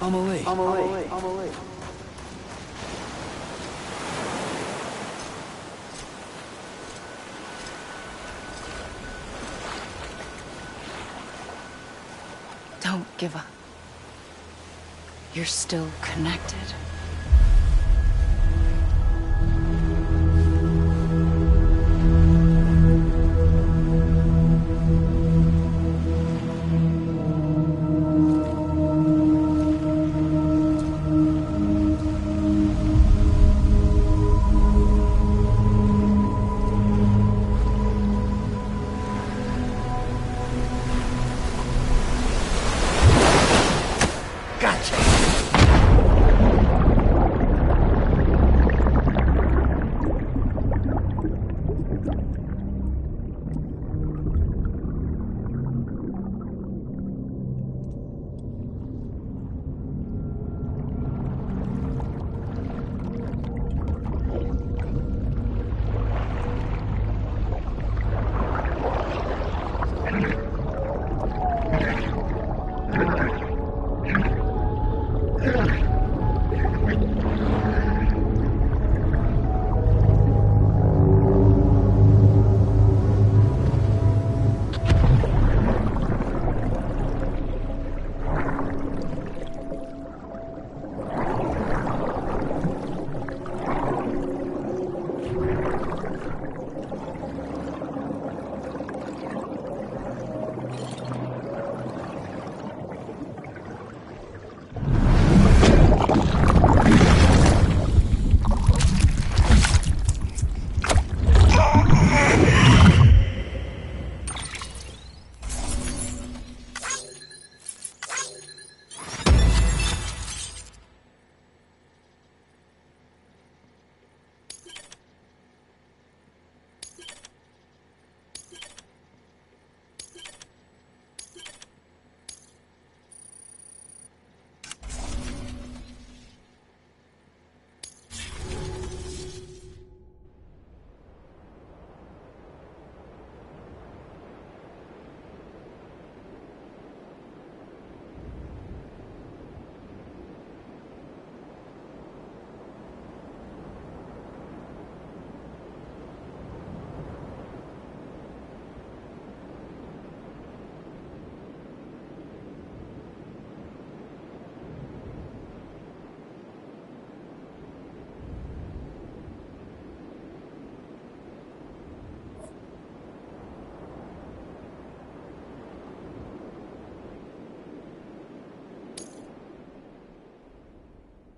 Amelie. Don't give up. You're still connected. Gotcha.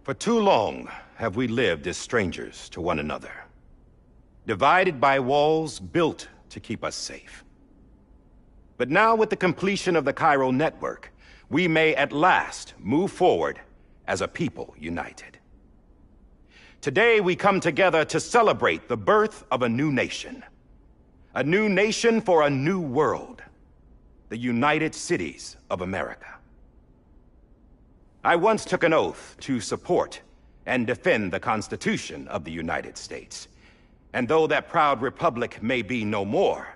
For too long have we lived as strangers to one another, divided by walls built to keep us safe. But now, with the completion of the Cairo network, we may at last move forward as a people united. Today we come together to celebrate the birth of a new nation. A new nation for a new world. The United Cities of America. I once took an oath to support and defend the Constitution of the United States. And though that proud republic may be no more,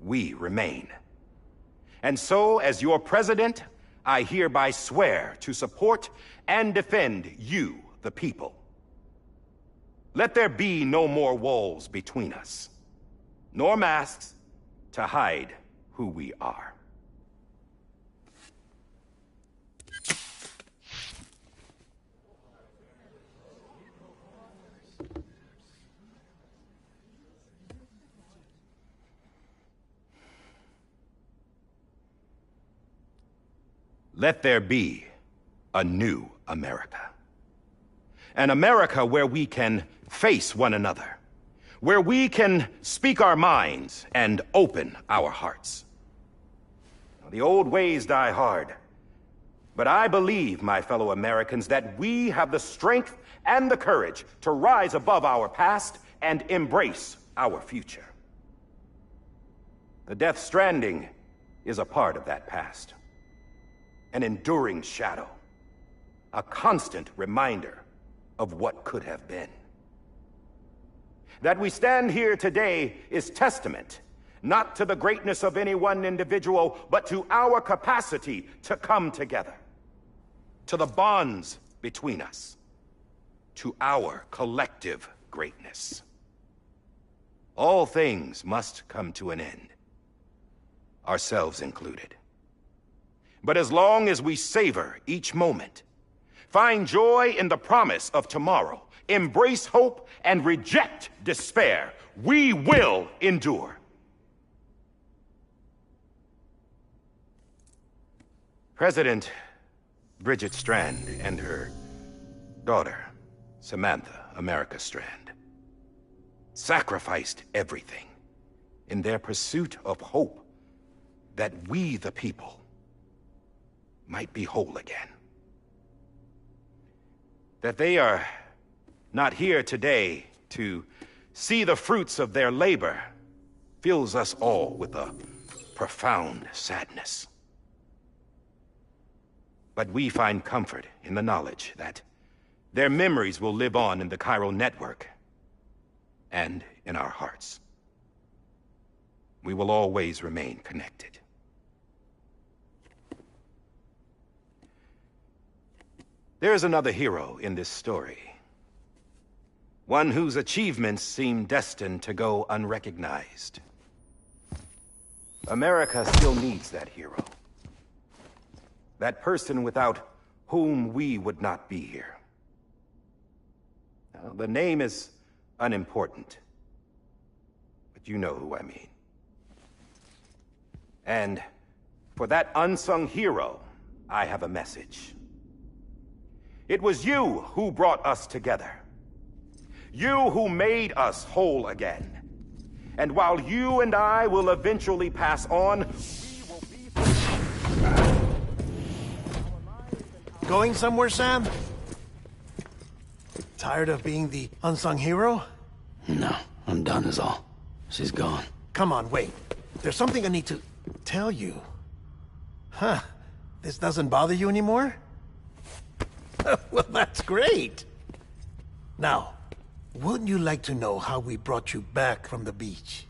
we remain. And so, as your president, I hereby swear to support and defend you, the people. Let there be no more walls between us, nor masks to hide who we are. Let there be a new America. An America where we can face one another, where we can speak our minds and open our hearts. The old ways die hard, but I believe, my fellow Americans, that we have the strength and the courage to rise above our past and embrace our future. The Death Stranding is a part of that past. An enduring shadow, a constant reminder of what could have been. That we stand here today is testament, not to the greatness of any one individual, but to our capacity to come together, to the bonds between us, to our collective greatness. All things must come to an end, ourselves included. But as long as we savor each moment, find joy in the promise of tomorrow, embrace hope, and reject despair, we will endure. President Bridget Strand and her daughter, Samantha America Strand, sacrificed everything in their pursuit of hope that we, the people, might be whole again. That they are not here today to see the fruits of their labor fills us all with a profound sadness. But we find comfort in the knowledge that their memories will live on in the Cairo network and in our hearts. We will always remain connected. There's another hero in this story. One whose achievements seem destined to go unrecognized. America still needs that hero. That person without whom we would not be here. Now, the name is unimportant, but you know who I mean. And for that unsung hero, I have a message. It was you who brought us together. You who made us whole again. And while you and I will eventually pass on, we will be... Going somewhere, Sam? Tired of being the unsung hero? No, I'm done is all. She's gone. Come on, wait. There's something I need to tell you. Huh. This doesn't bother you anymore? Well, that's great. Now, wouldn't you like to know how we brought you back from the beach?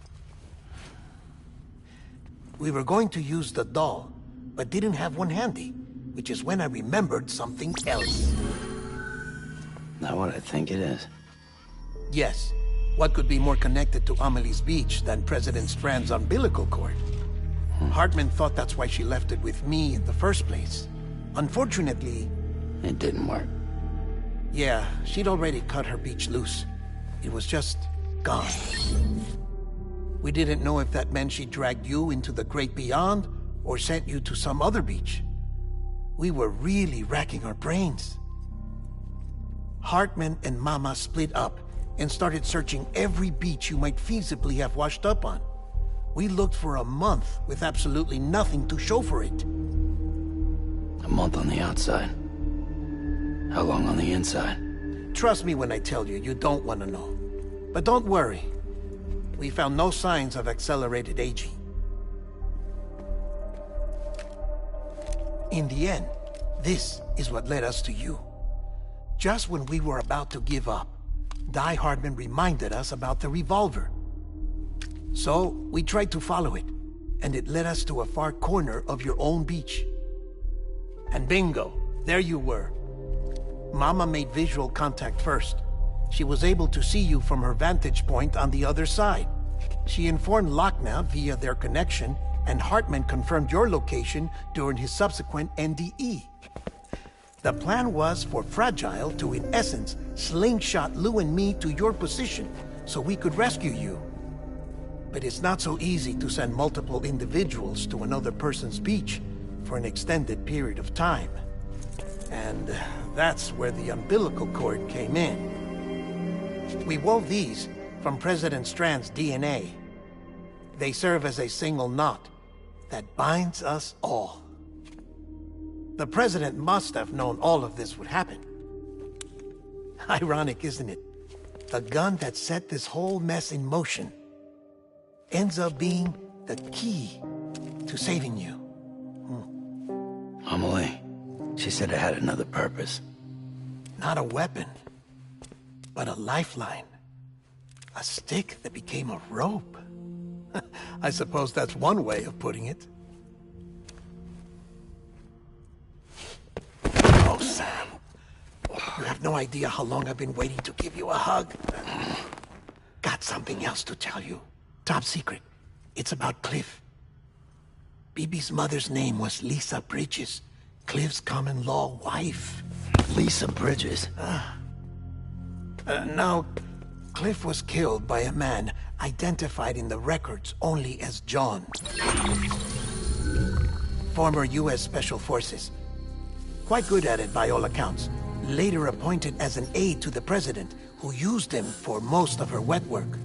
We were going to use the doll, but didn't have one handy, which is when I remembered something else. Not what I think it is. Yes. What could be more connected to Amelie's beach than President Strand's umbilical cord? Hartman thought that's why she left it with me in the first place. Unfortunately... It didn't work. Yeah, she'd already cut her beach loose. It was just gone. We didn't know if that meant she dragged you into the great beyond, or sent you to some other beach. We were really racking our brains. Hartman and Mama split up and started searching every beach you might feasibly have washed up on. We looked for a month with absolutely nothing to show for it. A month on the outside. How long on the inside? Trust me when I tell you, you don't want to know. But don't worry. We found no signs of accelerated aging. In the end, this is what led us to you. Just when we were about to give up, Die Hardman reminded us about the revolver. So, we tried to follow it, and it led us to a far corner of your own beach. And bingo, there you were. Mama made visual contact first. She was able to see you from her vantage point on the other side. She informed Locknow via their connection, and Hartman confirmed your location during his subsequent NDE. The plan was for Fragile to, in essence, slingshot Lou and me to your position so we could rescue you. But it's not so easy to send multiple individuals to another person's beach for an extended period of time. And that's where the umbilical cord came in. We wove these from President Strand's DNA. They serve as a single knot that binds us all. The President must have known all of this would happen. Ironic, isn't it? The gun that set this whole mess in motion ends up being the key to saving you. Amelie, she said it had another purpose. Not a weapon, but a lifeline. A stick that became a rope. I suppose that's one way of putting it. Oh, Sam. You have no idea how long I've been waiting to give you a hug. Got something else to tell you. Top secret. It's about Cliff. Bibi's mother's name was Lisa Bridges, Cliff's common-law wife. Lisa Bridges? Now, Cliff was killed by a man identified in the records only as John. Former U.S. Special Forces. Quite good at it by all accounts. Later appointed as an aide to the president, who used him for most of her wet work.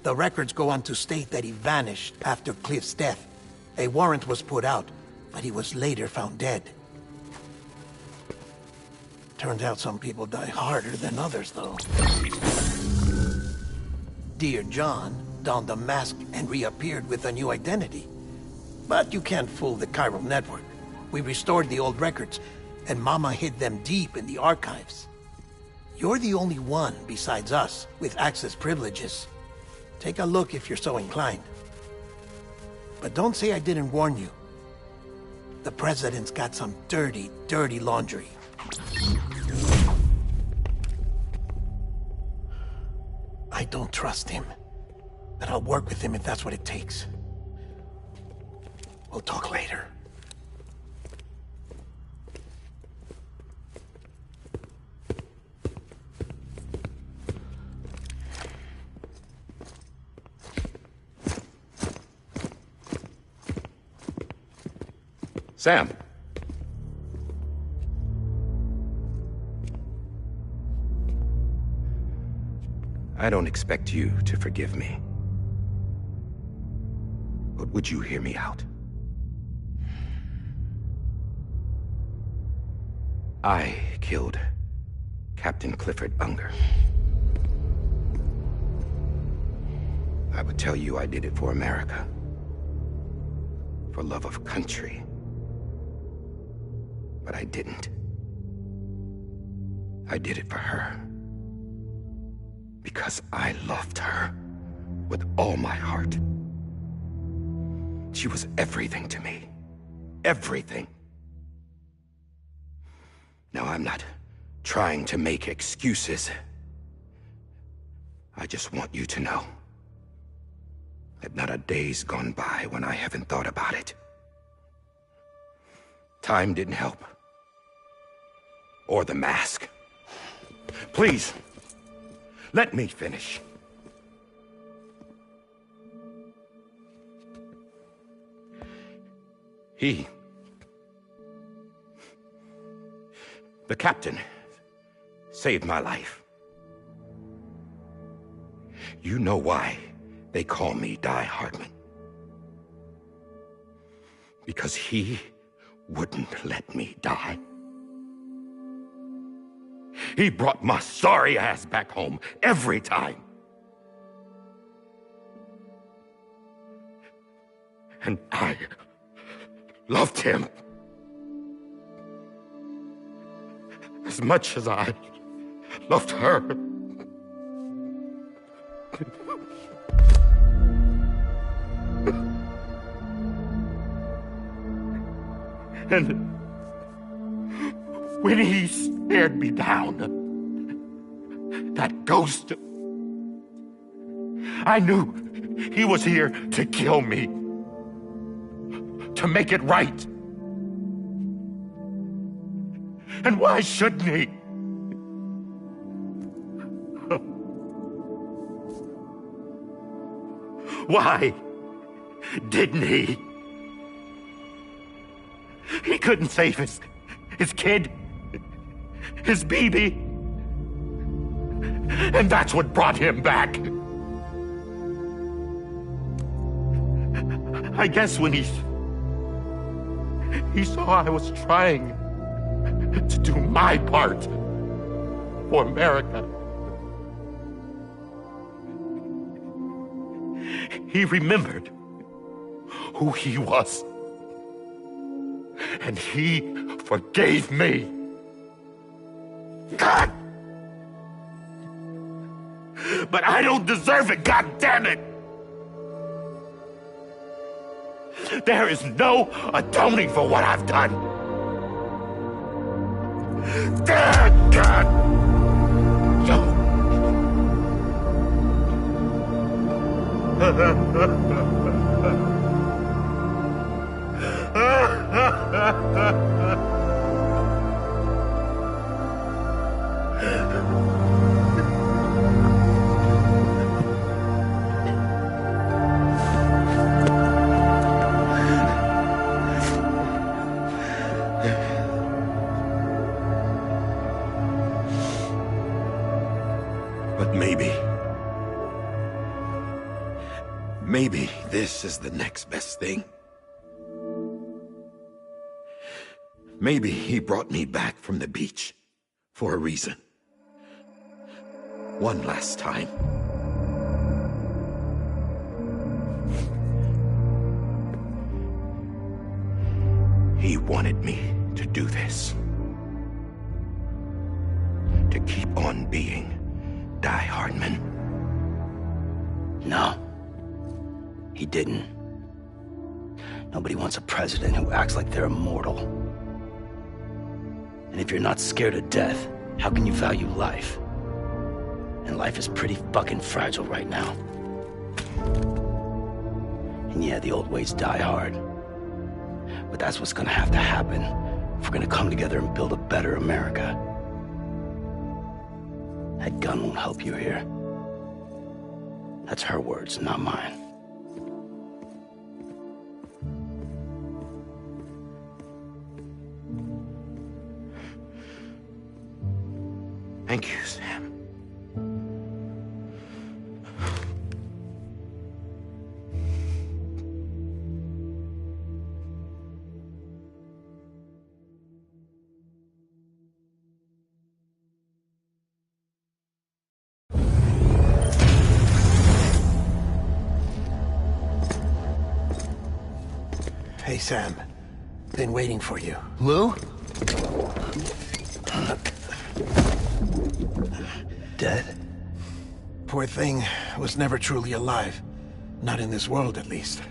The records go on to state that he vanished after Cliff's death. A warrant was put out, but he was later found dead. Turns out some people die harder than others, though. Dear John donned a mask and reappeared with a new identity. But you can't fool the chiral network. We restored the old records, and Mama hid them deep in the archives. You're the only one, besides us, with access privileges. Take a look if you're so inclined. But don't say I didn't warn you. The President's got some dirty, dirty laundry. I don't trust him, but I'll work with him if that's what it takes. We'll talk later. Sam. I don't expect you to forgive me. But would you hear me out? I killed Captain Clifford Unger. I would tell you I did it for America. For love of country. But I didn't. I did it for her. Because I loved her with all my heart. She was everything to me. Everything. Now, I'm not trying to make excuses. I just want you to know that not a day's gone by when I haven't thought about it. Time didn't help. Or the mask. Please, let me finish. The captain saved my life. You know why they call me Die Hardman? Because he wouldn't let me die. He brought my sorry ass back home every time. And I loved him as much as I loved her. And when he stared me down, that ghost, I knew he was here to kill me, to make it right. And why shouldn't he? Why didn't he? He couldn't save his kid, his baby. And that's what brought him back. I guess when he saw I was trying to do my part for America, he remembered who he was. And he forgave me. God! But I don't deserve it, God damn it! There is no atoning for what I've done. Damn God! But maybe this is the next best thing. Maybe he brought me back from the beach for a reason. One last time. He wanted me to do this. To keep on being Die Hardman. No. He didn't. Nobody wants a president who acts like they're immortal. And if you're not scared of death, how can you value life? And life is pretty fucking fragile right now. And yeah, the old ways die hard. But that's what's gonna have to happen if we're gonna come together and build a better America. That gun won't help you here. That's her words, not mine. Thank you, Sam. Hey, Sam. Been waiting for you. Lou? Dead? Poor thing was never truly alive. Not in this world, at least.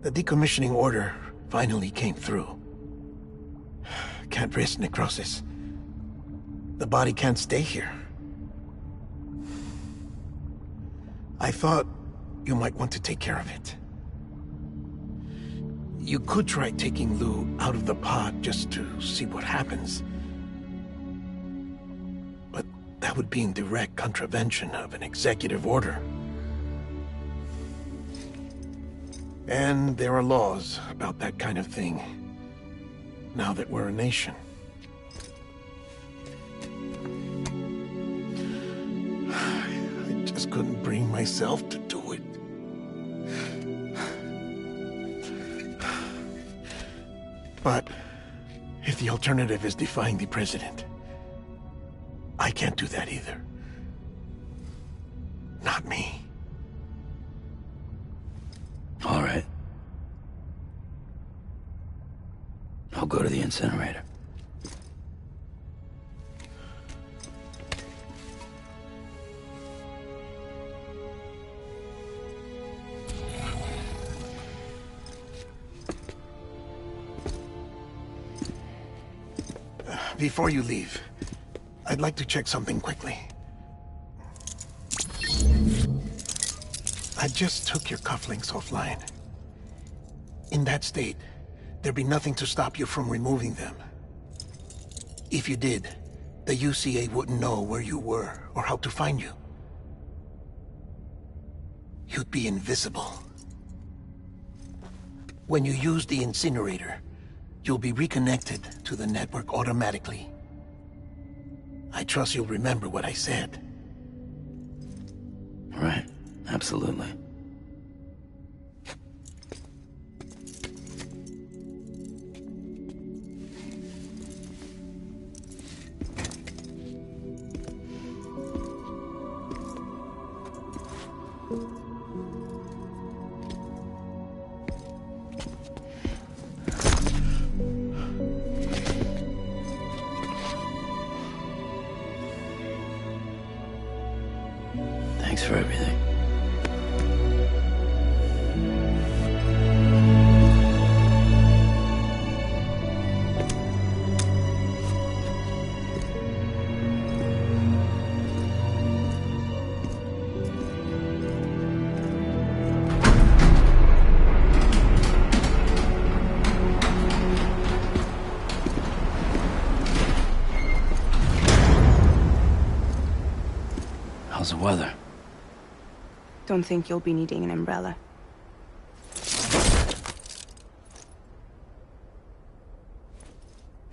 The decommissioning order finally came through. Can't risk necrosis. The body can't stay here. I thought you might want to take care of it. You could try taking Lou out of the pod just to see what happens. But that would be in direct contravention of an executive order. And there are laws about that kind of thing, now that we're a nation. just couldn't bring myself to do it. But if the alternative is defying the president, I can't do that either. Not me. All right. I'll go to the incinerator. Before you leave, I'd like to check something quickly. I just took your cufflinks offline. In that state, there'd be nothing to stop you from removing them. If you did, the UCA wouldn't know where you were or how to find you. You'd be invisible. When you use the incinerator, you'll be reconnected to the network automatically. I trust you'll remember what I said. Right. Absolutely. Thanks for everything. How's the weather? Don't think you'll be needing an umbrella.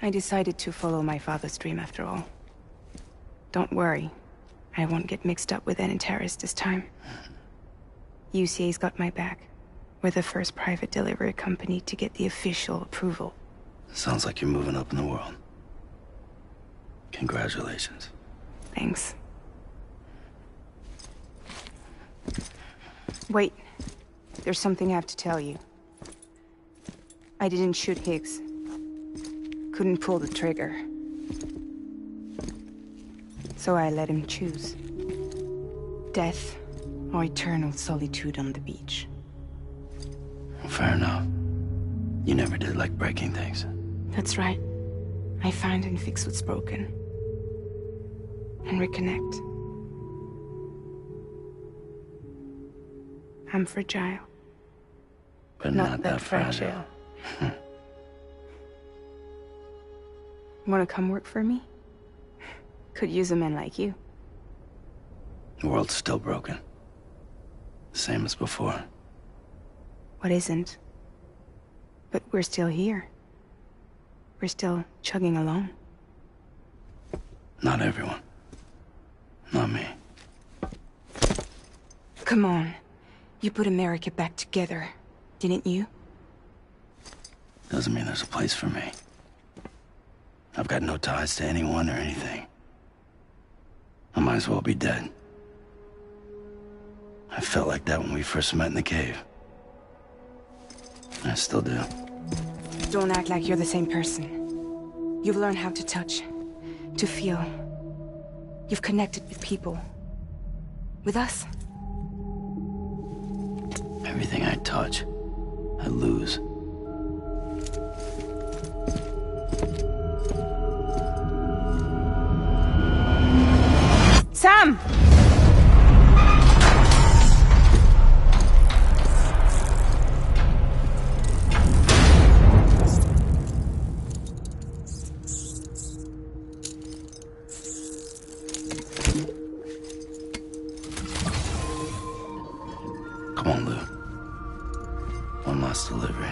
I decided to follow my father's dream after all. Don't worry. I won't get mixed up with any terrorists this time. UCA's got my back. We're the first private delivery company to get the official approval. Sounds like you're moving up in the world. Congratulations. Thanks. Wait. There's something I have to tell you. I didn't shoot Higgs. Couldn't pull the trigger. So I let him choose. Death or eternal solitude on the beach. Fair enough. You never did like breaking things. That's right. I find and fix what's broken. And reconnect. I'm fragile. But not that fragile. Wanna come work for me? Could use a man like you. The world's still broken. Same as before. What isn't? But we're still here. We're still chugging along. Not everyone. Not me. Come on. You put America back together, didn't you? Doesn't mean there's a place for me. I've got no ties to anyone or anything. I might as well be dead. I felt like that when we first met in the cave. I still do. Don't act like you're the same person. You've learned how to touch, to feel. You've connected with people. With us. Everything I touch, I lose. Sam! Come on, Lou. One last delivery.